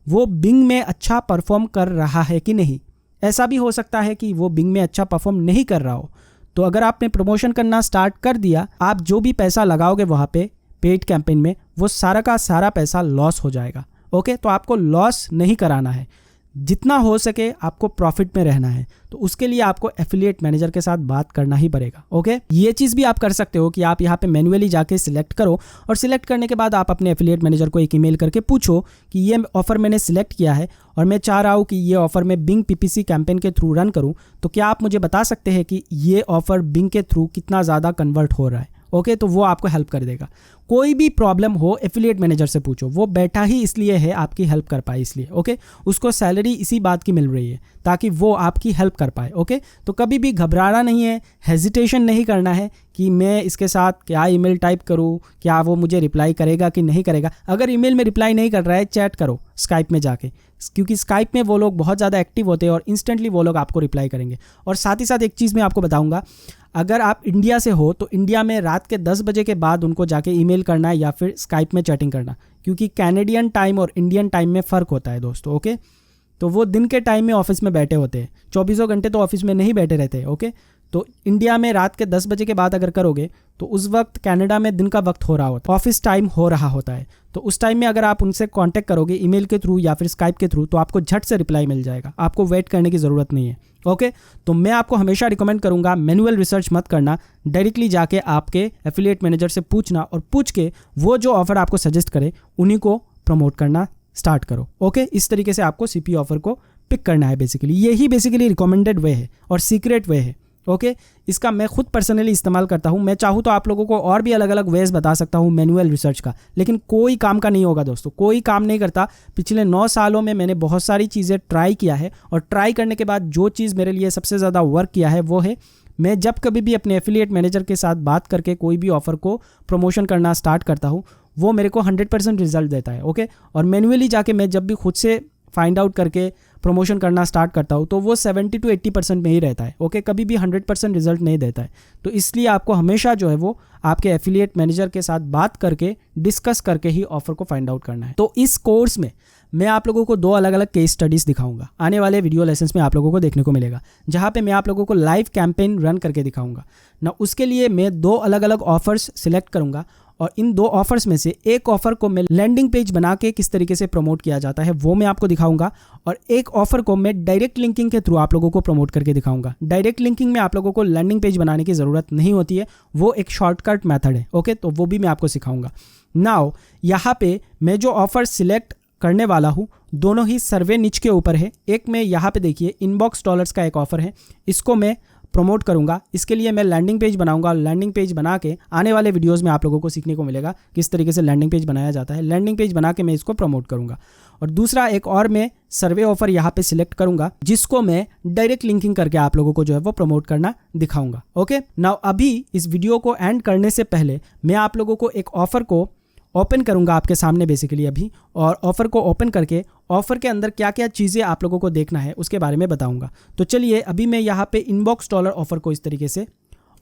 वो बिंग में अच्छा परफॉर्म कर रहा है कि नहीं। ऐसा भी हो सकता है कि वो बिंग में अच्छा परफॉर्म नहीं कर रहा हो। तो अगर आपने प्रमोशन करना स्टार्ट कर दिया, आप जो भी पैसा लगाओगे वहाँ पे पेड कैंपेन में, वो सारा का सारा पैसा लॉस हो जाएगा, ओके। तो आपको लॉस नहीं कराना है, जितना हो सके आपको प्रॉफिट में रहना है। तो उसके लिए आपको एफिलिएट मैनेजर के साथ बात करना ही पड़ेगा, ओके। ये चीज़ भी आप कर सकते हो कि आप यहाँ पे मैन्युअली जाके सिलेक्ट करो और सिलेक्ट करने के बाद आप अपने एफिलिएट मैनेजर को एक ईमेल करके पूछो कि ये ऑफ़र मैंने सिलेक्ट किया है और मैं चाह रहा हूँ कि ये ऑफ़र मैं बिंग PPC कैंपेन के थ्रू रन करूँ, तो क्या आप मुझे बता सकते हैं कि ये ऑफ़र बिंग के थ्रू कितना ज़्यादा कन्वर्ट हो रहा है, ओके। तो वो आपको हेल्प कर देगा। कोई भी प्रॉब्लम हो एफिलिएट मैनेजर से पूछो, वो बैठा ही इसलिए है आपकी हेल्प कर पाए, इसलिए, ओके। उसको सैलरी इसी बात की मिल रही है ताकि वो आपकी हेल्प कर पाए, ओके। तो कभी भी घबराना नहीं है, हेजिटेशन नहीं करना है कि मैं इसके साथ क्या ईमेल टाइप करूँ, क्या वो मुझे रिप्लाई करेगा कि नहीं करेगा। अगर ईमेल में रिप्लाई नहीं कर रहा है, चैट करो स्काइप में जाके, क्योंकि स्काइप में वो लोग बहुत ज़्यादा एक्टिव होते हैं और इंस्टेंटली वो लोग आपको रिप्लाई करेंगे। और साथ ही साथ एक चीज़ मैं आपको बताऊंगा, अगर आप इंडिया से हो तो इंडिया में रात के 10 बजे के बाद उनको जाके ईमेल करना है या फिर स्काइप में चैटिंग करना, क्योंकि कैनेडियन टाइम और इंडियन टाइम में फ़र्क होता है दोस्तों, ओके। तो वो दिन के टाइम में ऑफिस में बैठे होते हैं, 24 घंटे तो ऑफिस में नहीं बैठे रहते, ओके। तो इंडिया में रात के 10 बजे के बाद अगर करोगे तो उस वक्त कनाडा में दिन का वक्त हो रहा होता है, ऑफिस टाइम हो रहा होता है। तो उस टाइम में अगर आप उनसे कांटेक्ट करोगे ईमेल के थ्रू या फिर स्काइप के थ्रू, तो आपको झट से रिप्लाई मिल जाएगा, आपको वेट करने की ज़रूरत नहीं है, ओके। तो मैं आपको हमेशा रिकमेंड करूंगा मैनुअल रिसर्च मत करना, डायरेक्टली जाके आपके एफिलिएट मैनेजर से पूछना और पूछ के वो जो ऑफर आपको सजेस्ट करे उन्हीं को प्रमोट करना स्टार्ट करो, ओके। इस तरीके से आपको CPA ऑफर को पिक करना है। बेसिकली यही बेसिकली रिकमेंडेड वे है और सीक्रेट वे है, ओके। इसका मैं खुद पर्सनली इस्तेमाल करता हूँ। मैं चाहूँ तो आप लोगों को और भी अलग अलग वेज बता सकता हूँ मैनुअल रिसर्च का, लेकिन कोई काम का नहीं होगा दोस्तों, कोई काम नहीं करता। पिछले 9 सालों में मैंने बहुत सारी चीज़ें ट्राई किया है और ट्राई करने के बाद जो चीज़ मेरे लिए सबसे ज़्यादा वर्क किया है वो है, मैं जब कभी भी अपने एफिलिएट मैनेजर के साथ बात करके कोई भी ऑफ़र को प्रमोशन करना स्टार्ट करता हूँ, वो मेरे को 100% रिजल्ट देता है, ओके। और मैनुअली जाके मैं जब भी खुद से फाइंड आउट करके प्रमोशन करना स्टार्ट करता हूँ तो वो 70 to 80% में ही रहता है, ओके। कभी भी 100% रिजल्ट नहीं देता है। तो इसलिए आपको हमेशा जो है वो आपके एफिलिएट मैनेजर के साथ बात करके डिस्कस करके ही ऑफर को फाइंड आउट करना है। तो इस कोर्स में मैं आप लोगों को 2 अलग अलग केस स्टडीज़ दिखाऊंगा, आने वाले वीडियो लेसन्स में आप लोगों को देखने को मिलेगा, जहाँ पे मैं आप लोगों को लाइव कैंपेन रन करके दिखाऊंगा ना। उसके लिए मैं 2 अलग अलग ऑफर्स सिलेक्ट करूंगा और इन 2 ऑफर्स में से एक ऑफर को मैं लैंडिंग पेज बना के किस तरीके से प्रमोट किया जाता है वो मैं आपको दिखाऊंगा, और एक ऑफर को मैं डायरेक्ट लिंकिंग के थ्रू आप लोगों को प्रमोट करके दिखाऊंगा। डायरेक्ट लिंकिंग में आप लोगों को लैंडिंग पेज बनाने की ज़रूरत नहीं होती है, वो एक शॉर्टकट मेथड है, ओके। तो वो भी मैं आपको सिखाऊंगा। नाउ यहाँ पे मैं जो ऑफर सिलेक्ट करने वाला हूँ दोनों ही सर्वे निच के ऊपर है। एक में यहाँ पे देखिए इनबॉक्स डॉलर्स का एक ऑफर है, इसको मैं प्रमोट करूंगा। इसके लिए मैं लैंडिंग पेज बनाऊंगा। लैंडिंग पेज बना के आने वाले वीडियोस में आप लोगों को सीखने को मिलेगा किस तरीके से लैंडिंग पेज बनाया जाता है। लैंडिंग पेज बना के मैं इसको प्रमोट करूंगा। और दूसरा एक और मैं सर्वे ऑफर यहाँ पे सिलेक्ट करूंगा, जिसको मैं डायरेक्ट लिंकिंग करके आप लोगों को जो है वो प्रमोट करना दिखाऊंगा, ओके। नाउ अभी इस वीडियो को एंड करने से पहले मैं आप लोगों को एक ऑफर को ओपन करूंगा आपके सामने बेसिकली अभी, और ऑफ़र को ओपन करके ऑफ़र के अंदर क्या क्या चीज़ें आप लोगों को देखना है उसके बारे में बताऊंगा। तो चलिए अभी मैं यहाँ पे इनबॉक्स डॉलर ऑफ़र को इस तरीके से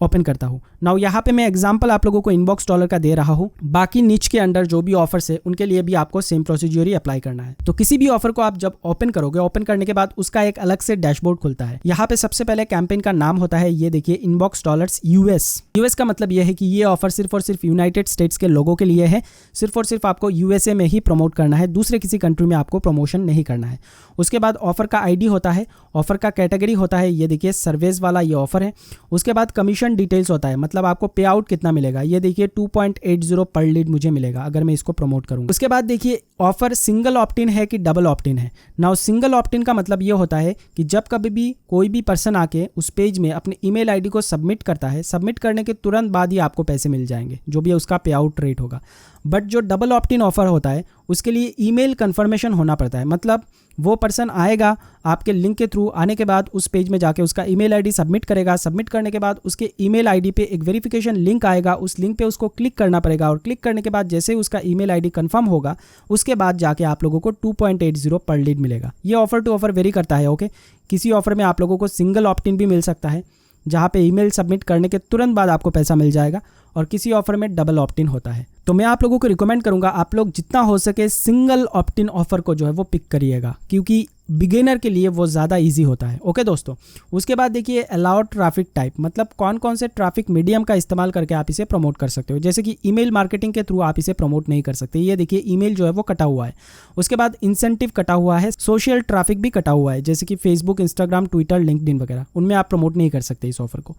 ओपन करता हूँ। नाउ यहाँ पे मैं एग्जांपल आप लोगों को इनबॉक्स डॉलर का दे रहा हूँ, बाकी नीच के अंडर जो भी ऑफर्स है उनके लिए भी आपको सेम प्रोसीजर ही अप्लाई करना है। तो किसी भी ऑफर को आप जब ओपन करोगे, ओपन करने के बाद उसका एक अलग से डैशबोर्ड खुलता है। यहाँ पे सबसे पहले कैंपेन का नाम होता है, ये देखिए, इनबॉक्स डॉलर्स यूएस का मतलब यह है कि ये ऑफर सिर्फ और सिर्फ यूनाइटेड स्टेट्स के लोगों के लिए है। सिर्फ और सिर्फ आपको यूएसए में ही प्रमोट करना है, दूसरे किसी कंट्री में आपको प्रमोशन नहीं करना है। उसके बाद ऑफर का आईडी होता है, ऑफर का कैटेगरी होता है, ये देखिए सर्विस वाला ये ऑफर है। उसके बाद कमीशन डिटेल्स होता है, मतलब आपको पे आउट कितना मिलेगा, ये देखिए 2.80 पर लीड मुझे मिलेगा अगर मैं इसको प्रमोट करूंगा। उसके बाद देखिए ऑफर सिंगल ऑप्ट इन है कि डबल ऑप्ट इन है। नाउ सिंगल ऑप्ट इन का मतलब ये होता है कि जब कभी भी कोई भी पर्सन आके उस पेज में अपने ईमेल आईडी को सबमिट करता है, सबमिट करने के तुरंत बाद ही आपको पैसे मिल जाएंगे, जो भी उसका पे आउट रेट होगा। बट जो डबल ऑप्ट इन ऑफर होता है उसके लिए ईमेल कंफर्मेशन होना पड़ता है, मतलब वो पर्सन आएगा आपके लिंक के थ्रू, आने के बाद उस पेज में जाके उसका ईमेल आईडी सबमिट करेगा, सबमिट करने के बाद उसके ईमेल आईडी पे एक वेरिफिकेशन लिंक आएगा, उस लिंक पे उसको क्लिक करना पड़ेगा और क्लिक करने के बाद जैसे ही उसका ईमेल आईडी कंफर्म होगा उसके बाद जाके आप लोगों को 2.80 पर लीड मिलेगा। ये ऑफर टू ऑफर वेरी करता है। ओके, किसी ऑफर में आप लोगों को सिंगल ऑप्ट इन भी मिल सकता है जहाँ पे ईमेल सबमिट करने के तुरंत बाद आपको पैसा मिल जाएगा, और किसी ऑफर में डबल ऑप्ट इन होता है। तो मैं आप लोगों को रिकमेंड करूंगा आप लोग जितना हो सके सिंगल ऑप्ट इन ऑफर को जो है वो पिक करिएगा, क्योंकि बिगिनर के लिए वो ज़्यादा इजी होता है। ओके दोस्तों, उसके बाद देखिए अलाउड ट्रैफिक टाइप, मतलब कौन कौन से ट्रैफिक मीडियम का इस्तेमाल करके आप इसे प्रमोट कर सकते हो। जैसे कि ईमेल मार्केटिंग के थ्रू आप इसे प्रमोट नहीं कर सकते, ये देखिए ईमेल जो है वो कटा हुआ है। उसके बाद इंसेंटिव कटा हुआ है, सोशल ट्रैफिक भी कटा हुआ है, जैसे कि फेसबुक, इंस्टाग्राम, ट्विटर, लिंक्डइन वगैरह, उनमें आप प्रमोट नहीं कर सकते इस ऑफर को।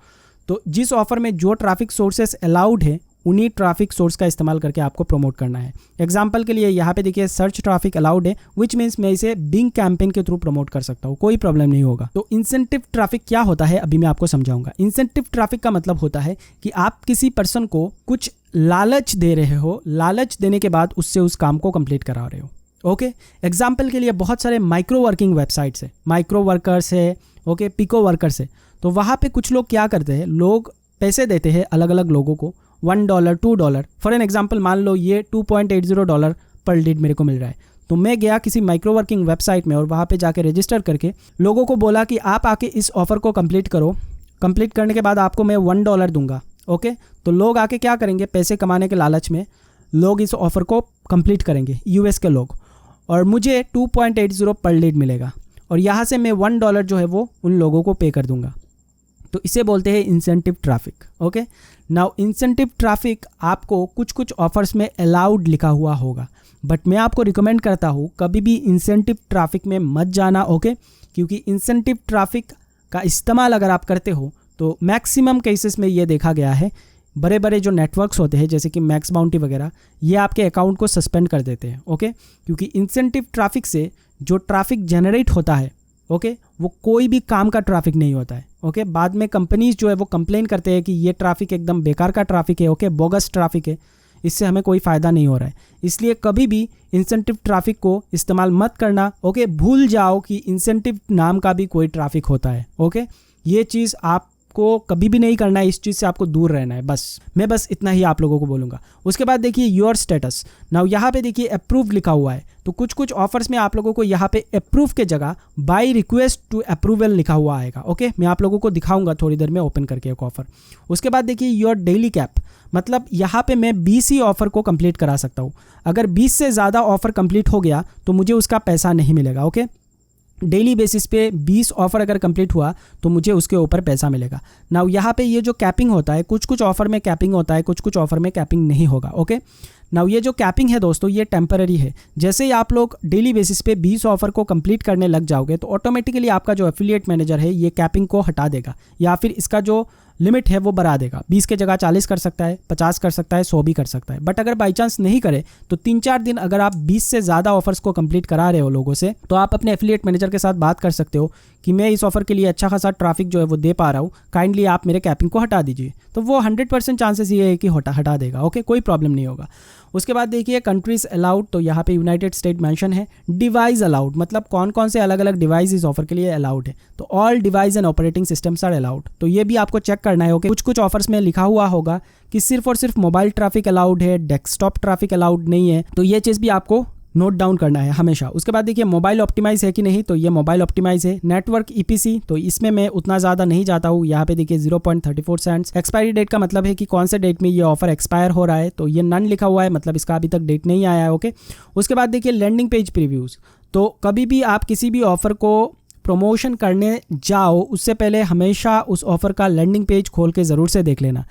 तो जिस ऑफर में जो ट्रैफिक सोर्सेस अलाउड है उन्हीं ट्रैफिक सोर्स का इस्तेमाल करके आपको प्रमोट करना है। एग्जांपल के लिए यहाँ पे देखिए सर्च ट्रैफिक अलाउड है, विच मीन्स मैं इसे बिंग कैंपेन के थ्रू प्रमोट कर सकता हूँ, कोई प्रॉब्लम नहीं होगा। तो इंसेंटिव ट्रैफिक क्या होता है अभी मैं आपको समझाऊंगा। इंसेंटिव ट्रैफिक का मतलब होता है कि आप किसी पर्सन को कुछ लालच दे रहे हो, लालच देने के बाद उससे उस काम को कंप्लीट करा रहे हो। ओके, एग्जाम्पल के लिए बहुत सारे माइक्रो वर्किंग वेबसाइट्स है, माइक्रो वर्कर्स है, ओके, पिको वर्कर्स है। तो वहाँ पे कुछ लोग क्या करते हैं, लोग पैसे देते हैं अलग अलग लोगों को, $1, $2। फॉर एन एग्जाम्पल मान लो ये $2.80 पर लीड मेरे को मिल रहा है। तो मैं गया किसी माइक्रो वर्किंग वेबसाइट में और वहाँ पे जाके रजिस्टर करके लोगों को बोला कि आप आके इस ऑफर को कंप्लीट करो, कंप्लीट करने के बाद आपको मैं $1 दूंगा। ओके, तो लोग आके क्या करेंगे, पैसे कमाने के लालच में लोग इस ऑफर को कंप्लीट करेंगे, यूएस के लोग, और मुझे 2.80 पर लीड मिलेगा और यहाँ से मैं $1 जो है वो उन लोगों को पे कर दूंगा। तो इसे बोलते हैं incentive traffic. Okay, now incentive traffic आपको कुछ कुछ ऑफर्स में अलाउड लिखा हुआ होगा, बट मैं आपको रिकमेंड करता हूँ कभी भी इंसेंटिव ट्रैफिक में मत जाना। ओके, क्योंकि इंसेंटिव ट्रैफिक का इस्तेमाल अगर आप करते हो तो मैक्सिमम केसेस में ये देखा गया है, बड़े बड़े जो नेटवर्क्स होते हैं जैसे कि मैक्स बाउंटी वगैरह, ये आपके अकाउंट को सस्पेंड कर देते हैं। ओके, क्योंकि इंसेंटिव ट्रैफिक से जो ट्रैफिक जनरेट होता है, ओके, वो कोई भी काम का ट्रैफिक नहीं होता है। ओके, बाद में कंपनीज जो है वो कंप्लेन करते हैं कि ये ट्रैफिक एकदम बेकार का ट्रैफिक है, ओके, बोगस ट्रैफिक है, इससे हमें कोई फ़ायदा नहीं हो रहा है। इसलिए कभी भी इंसेंटिव ट्रैफिक को इस्तेमाल मत करना। ओके, भूल जाओ कि इंसेंटिव नाम का भी कोई ट्रैफिक होता है। ओके, ये चीज़ आपको कभी भी नहीं करना है, इस चीज़ से आपको दूर रहना है। मैं बस इतना ही आप लोगों को बोलूँगा। उसके बाद देखिए योर स्टेटस। नाउ यहाँ पे देखिए अप्रूव लिखा हुआ है, तो कुछ कुछ ऑफर्स में आप लोगों को यहाँ पे अप्रूव के जगह बाय रिक्वेस्ट टू अप्रूवल लिखा हुआ आएगा। ओके, मैं आप लोगों को दिखाऊंगा थोड़ी देर में ओपन करके एक ऑफर। उसके बाद देखिए योर डेली कैप, मतलब यहाँ पे मैं 20 ही ऑफर को कंप्लीट करा सकता हूँ। अगर 20 से ज़्यादा ऑफर कंप्लीट हो गया तो मुझे उसका पैसा नहीं मिलेगा। ओके, डेली बेसिस पे 20 ऑफर अगर कंप्लीट हुआ तो मुझे उसके ऊपर पैसा मिलेगा। नाउ यहाँ पे ये जो कैपिंग होता है, कुछ कुछ ऑफर में कैपिंग होता है, कुछ कुछ ऑफर में कैपिंग नहीं होगा। ओके, नाउ ये जो कैपिंग है दोस्तों ये टेम्पररी है। जैसे ही आप लोग डेली बेसिस पे 20 ऑफर को कंप्लीट करने लग जाओगे तो ऑटोमेटिकली आपका जो एफिलिएट मैनेजर है ये कैपिंग को हटा देगा, या फिर इसका जो लिमिट है वो बढ़ा देगा। 20 के जगह 40 कर सकता है, 50 कर सकता है, 100 भी कर सकता है। बट अगर बाई चांस नहीं करे तो 3-4 दिन अगर आप 20 से ज़्यादा ऑफर्स को कंप्लीट करा रहे हो लोगों से, तो आप अपने एफिलिएट मैनेजर के साथ बात कर सकते हो कि मैं इस ऑफर के लिए अच्छा खासा ट्रैफिक जो है वो दे पा रहा हूँ, काइंडली आप मेरे कैपिंग को हटा दीजिए। तो वो 100% चांसेस ये है कि हटा देगा। ओके, कोई प्रॉब्लम नहीं होगा। उसके बाद देखिए कंट्रीज अलाउड, तो यहाँ पे यूनाइटेड स्टेट मेंशन है। डिवाइस अलाउड, मतलब कौन कौन से अलग अलग डिवाइस इस ऑफर के लिए अलाउड है। तो all device and operating systems are allowed. तो ये भी आपको चेक करना है। ओके, कुछ कुछ ऑफर्स में लिखा हुआ होगा कि सिर्फ और सिर्फ मोबाइल ट्रैफिक अलाउड है, डेस्कटॉप ट्रैफिक अलाउड नहीं है। तो ये चीज़ भी आपको नोट डाउन करना है हमेशा। उसके बाद देखिए मोबाइल ऑप्टिमाइज है कि नहीं, तो ये मोबाइल ऑप्टिमाइज है। नेटवर्क ईपीसी, तो इसमें मैं उतना ज़्यादा नहीं जाता हूँ। यहाँ पे देखिए 0.34 सेंट्स। एक्सपायरी डेट का मतलब है कि कौन से डेट में ये ऑफर एक्सपायर हो रहा है, तो ये नन लिखा हुआ है, मतलब इसका अभी तक डेट नहीं आया है। ओके, उसके बाद देखिए लैंडिंग पेज प्रीव्यूज़। तो कभी भी आप किसी भी ऑफ़र को प्रमोशन करने जाओ उससे पहले हमेशा उस ऑफ़र का लैंडिंग पेज खोल के ज़रूर से देख लेना।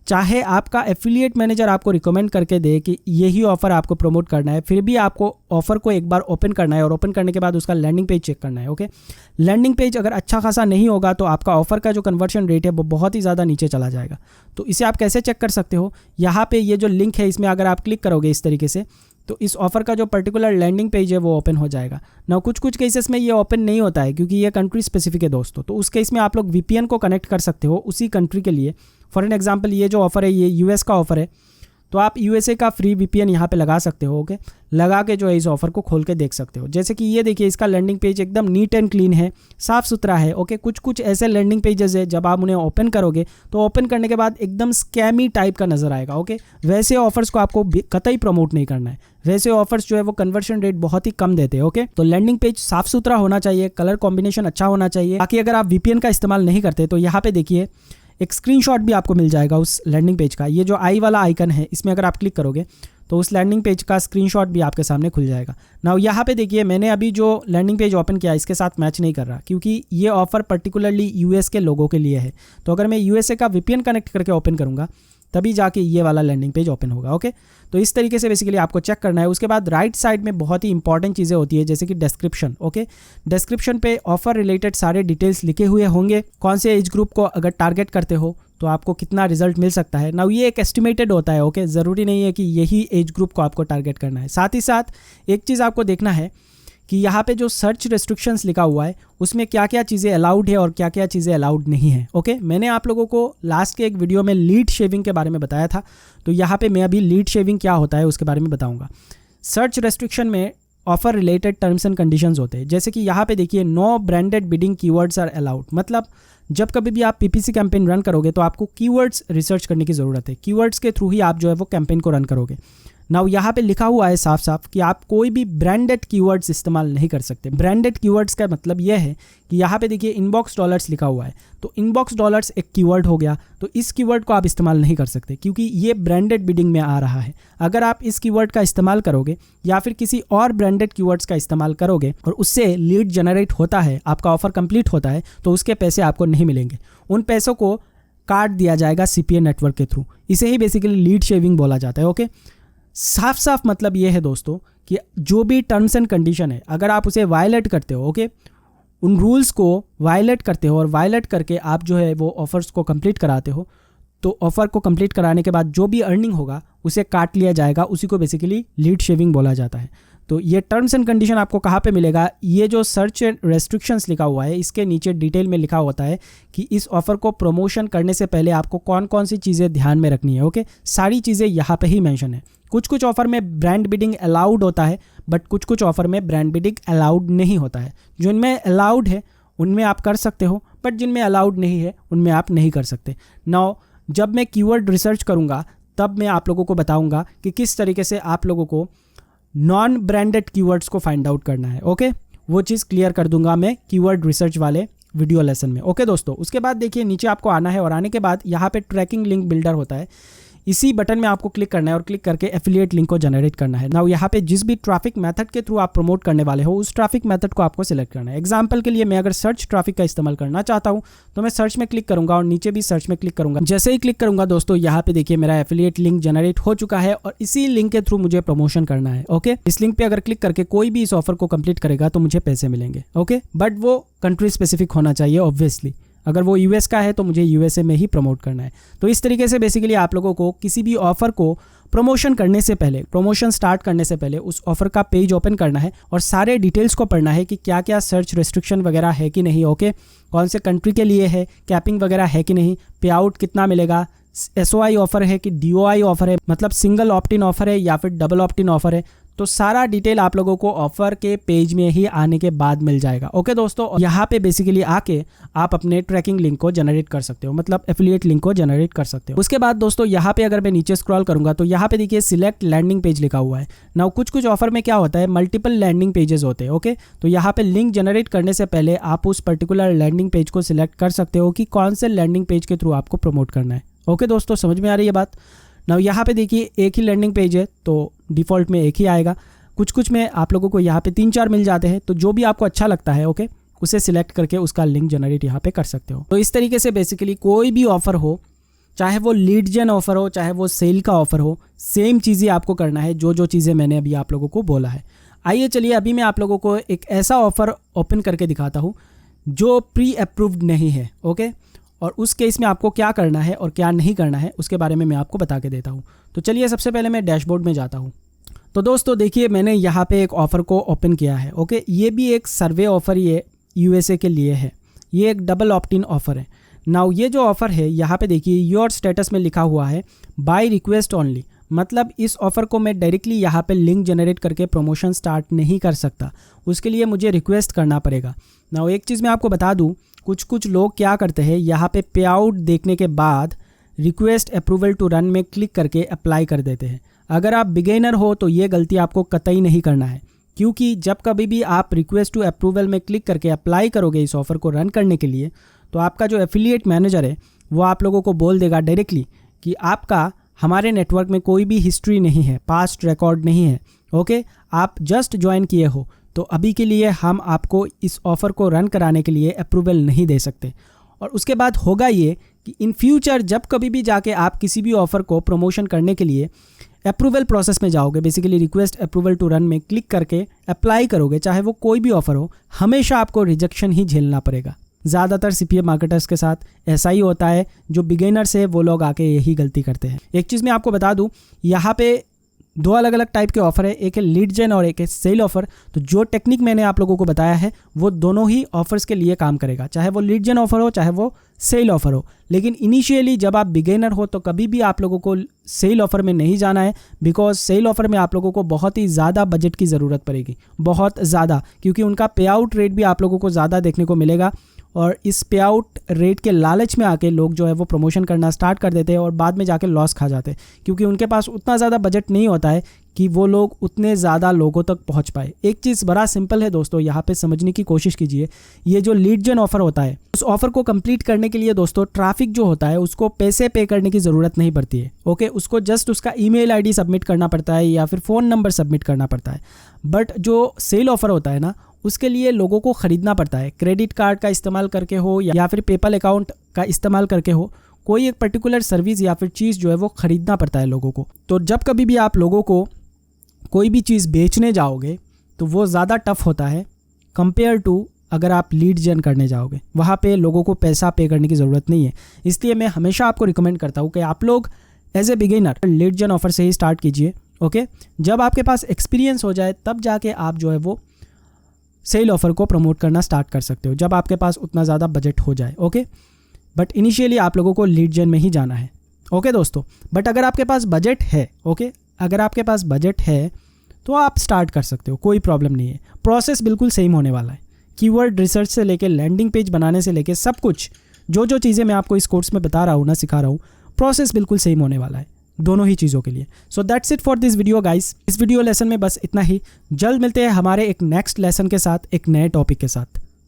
चाहे आपका एफिलिएट मैनेजर आपको रिकमेंड करके दे कि यही ऑफ़र आपको प्रमोट करना है, फिर भी आपको ऑफ़र को एक बार ओपन करना है और ओपन करने के बाद उसका लैंडिंग पेज चेक करना है। ओके, लैंडिंग पेज अगर अच्छा खासा नहीं होगा तो आपका ऑफ़र का जो कन्वर्शन रेट है वो बहुत ही ज़्यादा नीचे चला जाएगा। तो इसे आप कैसे चेक कर सकते हो, यहाँ पे ये जो लिंक है इसमें अगर आप क्लिक करोगे इस तरीके से, तो इस ऑफ़र का जो पर्टिकुलर लैंडिंग पेज है वो ओपन हो जाएगा ना। कुछ केसेस में ये ओपन नहीं होता है क्योंकि ये कंट्री स्पेसिफिक है दोस्तों। तो उस केस में आप लोग वीपीएन को कनेक्ट कर सकते हो उसी कंट्री के लिए। फॉर एन एग्जांपल ये जो ऑफ़र है ये यूएस का ऑफ़र है, तो आप यूएसए का फ्री वीपीएन यहाँ पे लगा सकते हो। ओके, लगा के जो है इस ऑफ़र को खोल के देख सकते हो। जैसे कि ये देखिए इसका लैंडिंग पेज एकदम नीट एंड क्लीन है, साफ़ सुथरा है। ओके, कुछ ऐसे लैंडिंग पेजेस है जब आप उन्हें ओपन करोगे तो ओपन करने के बाद एकदम स्कैमी टाइप का नज़र आएगा। ओके, वैसे ऑफर्स को आपको कतई प्रमोट नहीं करना है। वैसे ऑफर्स जो है वो कन्वर्शन रेट बहुत ही कम देते हैं। ओके, तो लैंडिंग पेज साफ़ सुथरा होना चाहिए, कलर कॉम्बिनेशन अच्छा होना चाहिए। बाकी अगर आप वीपीएन का इस्तेमाल नहीं करते तो यहाँ पे देखिए एक स्क्रीनशॉट भी आपको मिल जाएगा उस लैंडिंग पेज का। ये जो आई वाला आइकन है इसमें अगर आप क्लिक करोगे तो उस लैंडिंग पेज का स्क्रीनशॉट भी आपके सामने खुल जाएगा। नाउ यहाँ पे देखिए मैंने अभी जो लैंडिंग पेज ओपन किया इसके साथ मैच नहीं कर रहा क्योंकि ये ऑफ़र पर्टिकुलरली यूएस के लोगों के लिए है। तो अगर मैं यूएसए का वीपीएन कनेक्ट करके ओपन करूँगा तभी जाके ये वाला लैंडिंग पेज ओपन होगा। ओके, तो इस तरीके से बेसिकली आपको चेक करना है। उसके बाद राइट साइड में बहुत ही इंपॉर्टेंट चीज़ें होती है जैसे कि डिस्क्रिप्शन। ओके, डिस्क्रिप्शन पे ऑफर रिलेटेड सारे डिटेल्स लिखे हुए होंगे। कौन से एज ग्रुप को अगर टारगेट करते हो तो आपको कितना रिजल्ट मिल सकता है। नाउ ये एक एस्टिमेटेड होता है। ओके, ज़रूरी नहीं है कि यही एज ग्रुप को आपको टारगेट करना है। साथ ही साथ एक चीज़ आपको देखना है कि यहाँ पे जो सर्च रेस्ट्रिक्शंस लिखा हुआ है उसमें क्या क्या चीज़ें अलाउड है और क्या क्या चीज़ें अलाउड नहीं है। ओके, मैंने आप लोगों को लास्ट के एक वीडियो में लीड शेविंग के बारे में बताया था, तो यहाँ पे मैं अभी लीड शेविंग क्या होता है उसके बारे में बताऊँगा। सर्च रेस्ट्रिक्शन में offer related terms and conditions होते हैं। जैसे कि यहाँ पे देखिए no branded bidding keywords are allowed, मतलब जब कभी भी आप पीपीसी कैंपेन रन करोगे तो आपको कीवर्ड्स रिसर्च करने की ज़रूरत है। कीवर्ड्स के थ्रू ही आप जो है वो कैंपेन को रन करोगे। नाउ यहाँ पे लिखा हुआ है साफ साफ कि आप कोई भी ब्रांडेड कीवर्ड्स इस्तेमाल नहीं कर सकते। ब्रांडेड कीवर्ड्स का मतलब यह है कि यहाँ पे देखिए इनबॉक्स डॉलर्स लिखा हुआ है, तो इनबॉक्स डॉलर्स एक कीवर्ड हो गया, तो इस कीवर्ड को आप इस्तेमाल नहीं कर सकते क्योंकि ये ब्रांडेड बिडिंग में आ रहा है। अगर आप इस कीवर्ड का इस्तेमाल करोगे या फिर किसी और ब्रांडेड कीवर्ड्स का इस्तेमाल करोगे और उससे लीड जनरेट होता है, आपका ऑफर कंप्लीट होता है, तो उसके पैसे आपको नहीं मिलेंगे। उन पैसों को काट दिया जाएगा सीपीए नेटवर्क के थ्रू। इसे ही बेसिकली लीड शेविंग बोला जाता है। ओके, साफ साफ मतलब ये है दोस्तों कि जो भी टर्म्स एंड कंडीशन है अगर आप उसे वायलेट करते हो, ओके, उन रूल्स को वायलेट करते हो और वायलेट करके आप जो है वो ऑफर्स को कंप्लीट कराते हो, तो ऑफ़र को कंप्लीट कराने के बाद जो भी अर्निंग होगा उसे काट लिया जाएगा। उसी को बेसिकली लीड शेविंग बोला जाता है। तो ये टर्म्स एंड कंडीशन आपको कहाँ पे मिलेगा, ये जो सर्च रेस्ट्रिक्शंस लिखा हुआ है इसके नीचे डिटेल में लिखा होता है कि इस ऑफ़र को प्रमोशन करने से पहले आपको कौन कौन सी चीज़ें ध्यान में रखनी है। ओके, सारी चीज़ें यहाँ पे ही मेंशन है। कुछ ऑफ़र में ब्रांड बिडिंग अलाउड होता है, बट कुछ ऑफ़र में ब्रांड बिडिंग अलाउड नहीं होता है। जिनमें अलाउड है उनमें आप कर सकते हो, बट जिनमें अलाउड नहीं है उनमें आप नहीं कर सकते। नाउ जब मैं कीवर्ड रिसर्च करूँगा तब मैं आप लोगों को बताऊँगा कि किस तरीके से आप लोगों को नॉन ब्रांडेड कीवर्ड्स को फाइंड आउट करना है। ओके, वो चीज़ क्लियर कर दूंगा मैं कीवर्ड रिसर्च वाले वीडियो लेसन में। ओके दोस्तों, उसके बाद देखिए नीचे आपको आना है और आने के बाद यहाँ पे ट्रैकिंग लिंक बिल्डर होता है। इसी बटन में आपको क्लिक करना है और क्लिक करके एफिलिएट लिंक को जनरेट करना है। नाउ यहाँ पे जिस भी ट्रैफिक मेथड के थ्रू आप प्रमोट करने वाले हो उस ट्रैफिक मेथड को आपको सिलेक्ट करना है। एग्जांपल के लिए मैं अगर सर्च ट्रैफिक का इस्तेमाल करना चाहता हूँ तो मैं सर्च में क्लिक करूंगा और नीचे भी सर्च में क्लिक करूंगा। जैसे ही क्लिक करूंगा दोस्तों यहाँ पे देखिए मेरा एफिलिएट लिंक जनरेट हो चुका है और इसी लिंक के थ्रू मुझे प्रमोशन करना है। ओके, इस लिंक पे अगर क्लिक करके कोई भी इस ऑफर को कंप्लीट करेगा तो मुझे पैसे मिलेंगे। ओके, बट वो कंट्री स्पेसिफिक होना चाहिए ऑब्वियसली। अगर वो यूएस का है तो मुझे यूएसए में ही प्रमोट करना है। तो इस तरीके से बेसिकली आप लोगों को किसी भी ऑफ़र को प्रमोशन करने से पहले, प्रमोशन स्टार्ट करने से पहले उस ऑफ़र का पेज ओपन करना है और सारे डिटेल्स को पढ़ना है कि क्या क्या सर्च रेस्ट्रिक्शन वगैरह है कि नहीं। ओके, कौन से कंट्री के लिए है, कैपिंग वगैरह है कि नहीं, पे आउट कितना मिलेगा, SOI ऑफर है कि DOI ऑफर है, मतलब सिंगल ऑप्ट इन ऑफर है या फिर डबल ऑप्ट इन ऑफर है, तो सारा डिटेल आप लोगों को ऑफर के पेज में ही आने के बाद मिल जाएगा। ओके दोस्तों, यहाँ पे बेसिकली आके आप अपने ट्रैकिंग लिंक को जनरेट कर सकते हो, मतलब एफिलिएट लिंक को जनरेट कर सकते हो। उसके बाद दोस्तों यहाँ पे अगर मैं नीचे स्क्रॉल करूंगा तो यहाँ पे देखिए सिलेक्ट लैंडिंग पेज लिखा हुआ है। नाउ कुछ ऑफर में क्या होता है, मल्टीपल लैंडिंग पेजेस होते हैं। ओके, तो यहाँ पे लिंक जनरेट करने से पहले आप उस पर्टिकुलर लैंडिंग पेज को सिलेक्ट कर सकते हो कि कौन से लैंडिंग पेज के थ्रू आपको प्रमोट करना है। ओके दोस्तों, समझ में आ रही है बात। नाउ यहाँ पे देखिए एक ही लैंडिंग पेज है तो डिफ़ॉल्ट में एक ही आएगा, कुछ में आप लोगों को यहाँ पे 3-4 मिल जाते हैं, तो जो भी आपको अच्छा लगता है ओके उसे सिलेक्ट करके उसका लिंक जनरेट यहाँ पे कर सकते हो। तो इस तरीके से बेसिकली कोई भी ऑफर हो, चाहे वो लीड जेन ऑफर हो चाहे वो सेल का ऑफर हो, सेम चीज़ें आपको करना है जो चीज़ें मैंने अभी आप लोगों को बोला है। आइए चलिए अभी मैं आप लोगों को एक ऐसा ऑफर ओपन करके दिखाता हूँ जो प्री अप्रूव्ड नहीं है। ओके, और उस केस में आपको क्या करना है और क्या नहीं करना है उसके बारे में मैं आपको बता के देता हूँ। तो चलिए सबसे पहले मैं डैशबोर्ड में जाता हूँ। तो दोस्तों देखिए मैंने यहाँ पे एक ऑफ़र को ओपन किया है। ओके, ये भी एक सर्वे ऑफ़र ये USA के लिए है, ये एक डबल ऑप्ट इन ऑफ़र है। नाउ ये जो ऑफ़र है यहाँ पे देखिए योर स्टेटस में लिखा हुआ है बाय रिक्वेस्ट ओनली, मतलब इस ऑफ़र को मैं डायरेक्टली यहाँ पे लिंक जनरेट करके प्रमोशन स्टार्ट नहीं कर सकता, उसके लिए मुझे रिक्वेस्ट करना पड़ेगा। नाउ एक चीज़ मैं आपको बता दूँ, कुछ लोग क्या करते हैं यहाँ पे पे आउट देखने के बाद रिक्वेस्ट अप्रूवल टू रन में क्लिक करके अप्लाई कर देते हैं। अगर आप बिगिनर हो तो ये गलती आपको कतई नहीं करना है, क्योंकि जब कभी भी आप रिक्वेस्ट टू अप्रूवल में क्लिक करके अप्लाई करोगे इस ऑफ़र को रन करने के लिए, तो आपका जो एफिलिएट मैनेजर है वो आप लोगों को बोल देगा डायरेक्टली कि आपका हमारे नेटवर्क में कोई भी हिस्ट्री नहीं है, पास्ट रिकॉर्ड नहीं है। ओके, आप जस्ट ज्वाइन किए हो, तो अभी के लिए हम आपको इस ऑफ़र को रन कराने के लिए अप्रूवल नहीं दे सकते। और उसके बाद होगा ये कि इन फ्यूचर जब कभी भी जाके आप किसी भी ऑफ़र को प्रमोशन करने के लिए अप्रूवल प्रोसेस में जाओगे, basically request approval to run में क्लिक करके अप्लाई करोगे, चाहे वो कोई भी ऑफ़र हो, हमेशा आपको रिजेक्शन ही झेलना पड़ेगा। ज़्यादातर CPA मार्केटर्स के साथ ऐसा ही होता है, जो बिगिनर्स है वो लोग आके यही गलती करते हैं। एक चीज़ मैं आपको बता दूं, यहाँ पे 2 अलग अलग टाइप के ऑफ़र है, एक है लीड जेन और एक है सेल ऑफ़र। तो जो टेक्निक मैंने आप लोगों को बताया है वो दोनों ही ऑफ़र्स के लिए काम करेगा, चाहे वो लीड जेन ऑफ़र हो चाहे वो सेल ऑफ़र हो। लेकिन इनिशियली जब आप बिगिनर हो तो कभी भी आप लोगों को सेल ऑफ़र में नहीं जाना है, बिकॉज सेल ऑफ़र में आप लोगों को बहुत ही ज़्यादा बजट की ज़रूरत पड़ेगी, बहुत ज़्यादा, क्योंकि उनका पे आउट रेट भी आप लोगों को ज़्यादा देखने को मिलेगा। और इस पे आउट रेट के लालच में आके लोग जो है वो प्रमोशन करना स्टार्ट कर देते हैं और बाद में जाके लॉस खा जाते हैं, क्योंकि उनके पास उतना ज़्यादा बजट नहीं होता है कि वो लोग उतने ज़्यादा लोगों तक पहुंच पाए। एक चीज़ बड़ा सिंपल है दोस्तों, यहाँ पे समझने की कोशिश कीजिए। ये जो लीड जेन ऑफ़र होता है, उस ऑफ़र को कंप्लीट करने के लिए दोस्तों ट्रैफिक जो होता है उसको पैसे पे करने की ज़रूरत नहीं पड़ती है। ओके, उसको जस्ट उसका ईमेल आईडी सबमिट करना पड़ता है या फिर फ़ोन नंबर सबमिट करना पड़ता है। बट जो सेल ऑफ़र होता है ना, उसके लिए लोगों को ख़रीदना पड़ता है, क्रेडिट कार्ड का इस्तेमाल करके हो या फिर पेपल अकाउंट का इस्तेमाल करके हो, कोई एक पर्टिकुलर सर्विस या फिर चीज़ जो है वो ख़रीदना पड़ता है लोगों को। तो जब कभी भी आप लोगों को कोई भी चीज़ बेचने जाओगे तो वो ज़्यादा टफ होता है कंपेयर टू अगर आप लीड जेन करने जाओगे, वहाँ पे लोगों को पैसा पे करने की ज़रूरत नहीं है। इसलिए मैं हमेशा आपको रिकमेंड करता हूँ कि आप लोग as a beginner lead gen offer से ही स्टार्ट कीजिए। ओके, जब आपके पास एक्सपीरियंस हो जाए तब जाके आप जो है वो सेल ऑफ़र को प्रमोट करना स्टार्ट कर सकते हो, जब आपके पास उतना ज़्यादा बजट हो जाए। ओके, बट इनिशियली आप लोगों को लीड जेन में ही जाना है। ओके दोस्तों, बट अगर आपके पास बजट है, ओके, अगर आपके पास बजट है तो आप स्टार्ट कर सकते हो, कोई प्रॉब्लम नहीं है। प्रोसेस बिल्कुल सेम होने वाला है, कीवर्ड रिसर्च से लेके लैंडिंग पेज बनाने से लेके सब कुछ जो चीज़ें मैं आपको इस कोर्स में बता रहा हूँ ना, सिखा रहा हूँ, प्रोसेस बिल्कुल सेम होने वाला है दोनों ही चीज़ों के लिए। So that's it for this video guys. इस वीडियो लेसन में बस इतना ही। जल्द मिलते हैं हमारे एक नेक्स्ट लेसन के साथ, एक नए टॉपिक के साथ।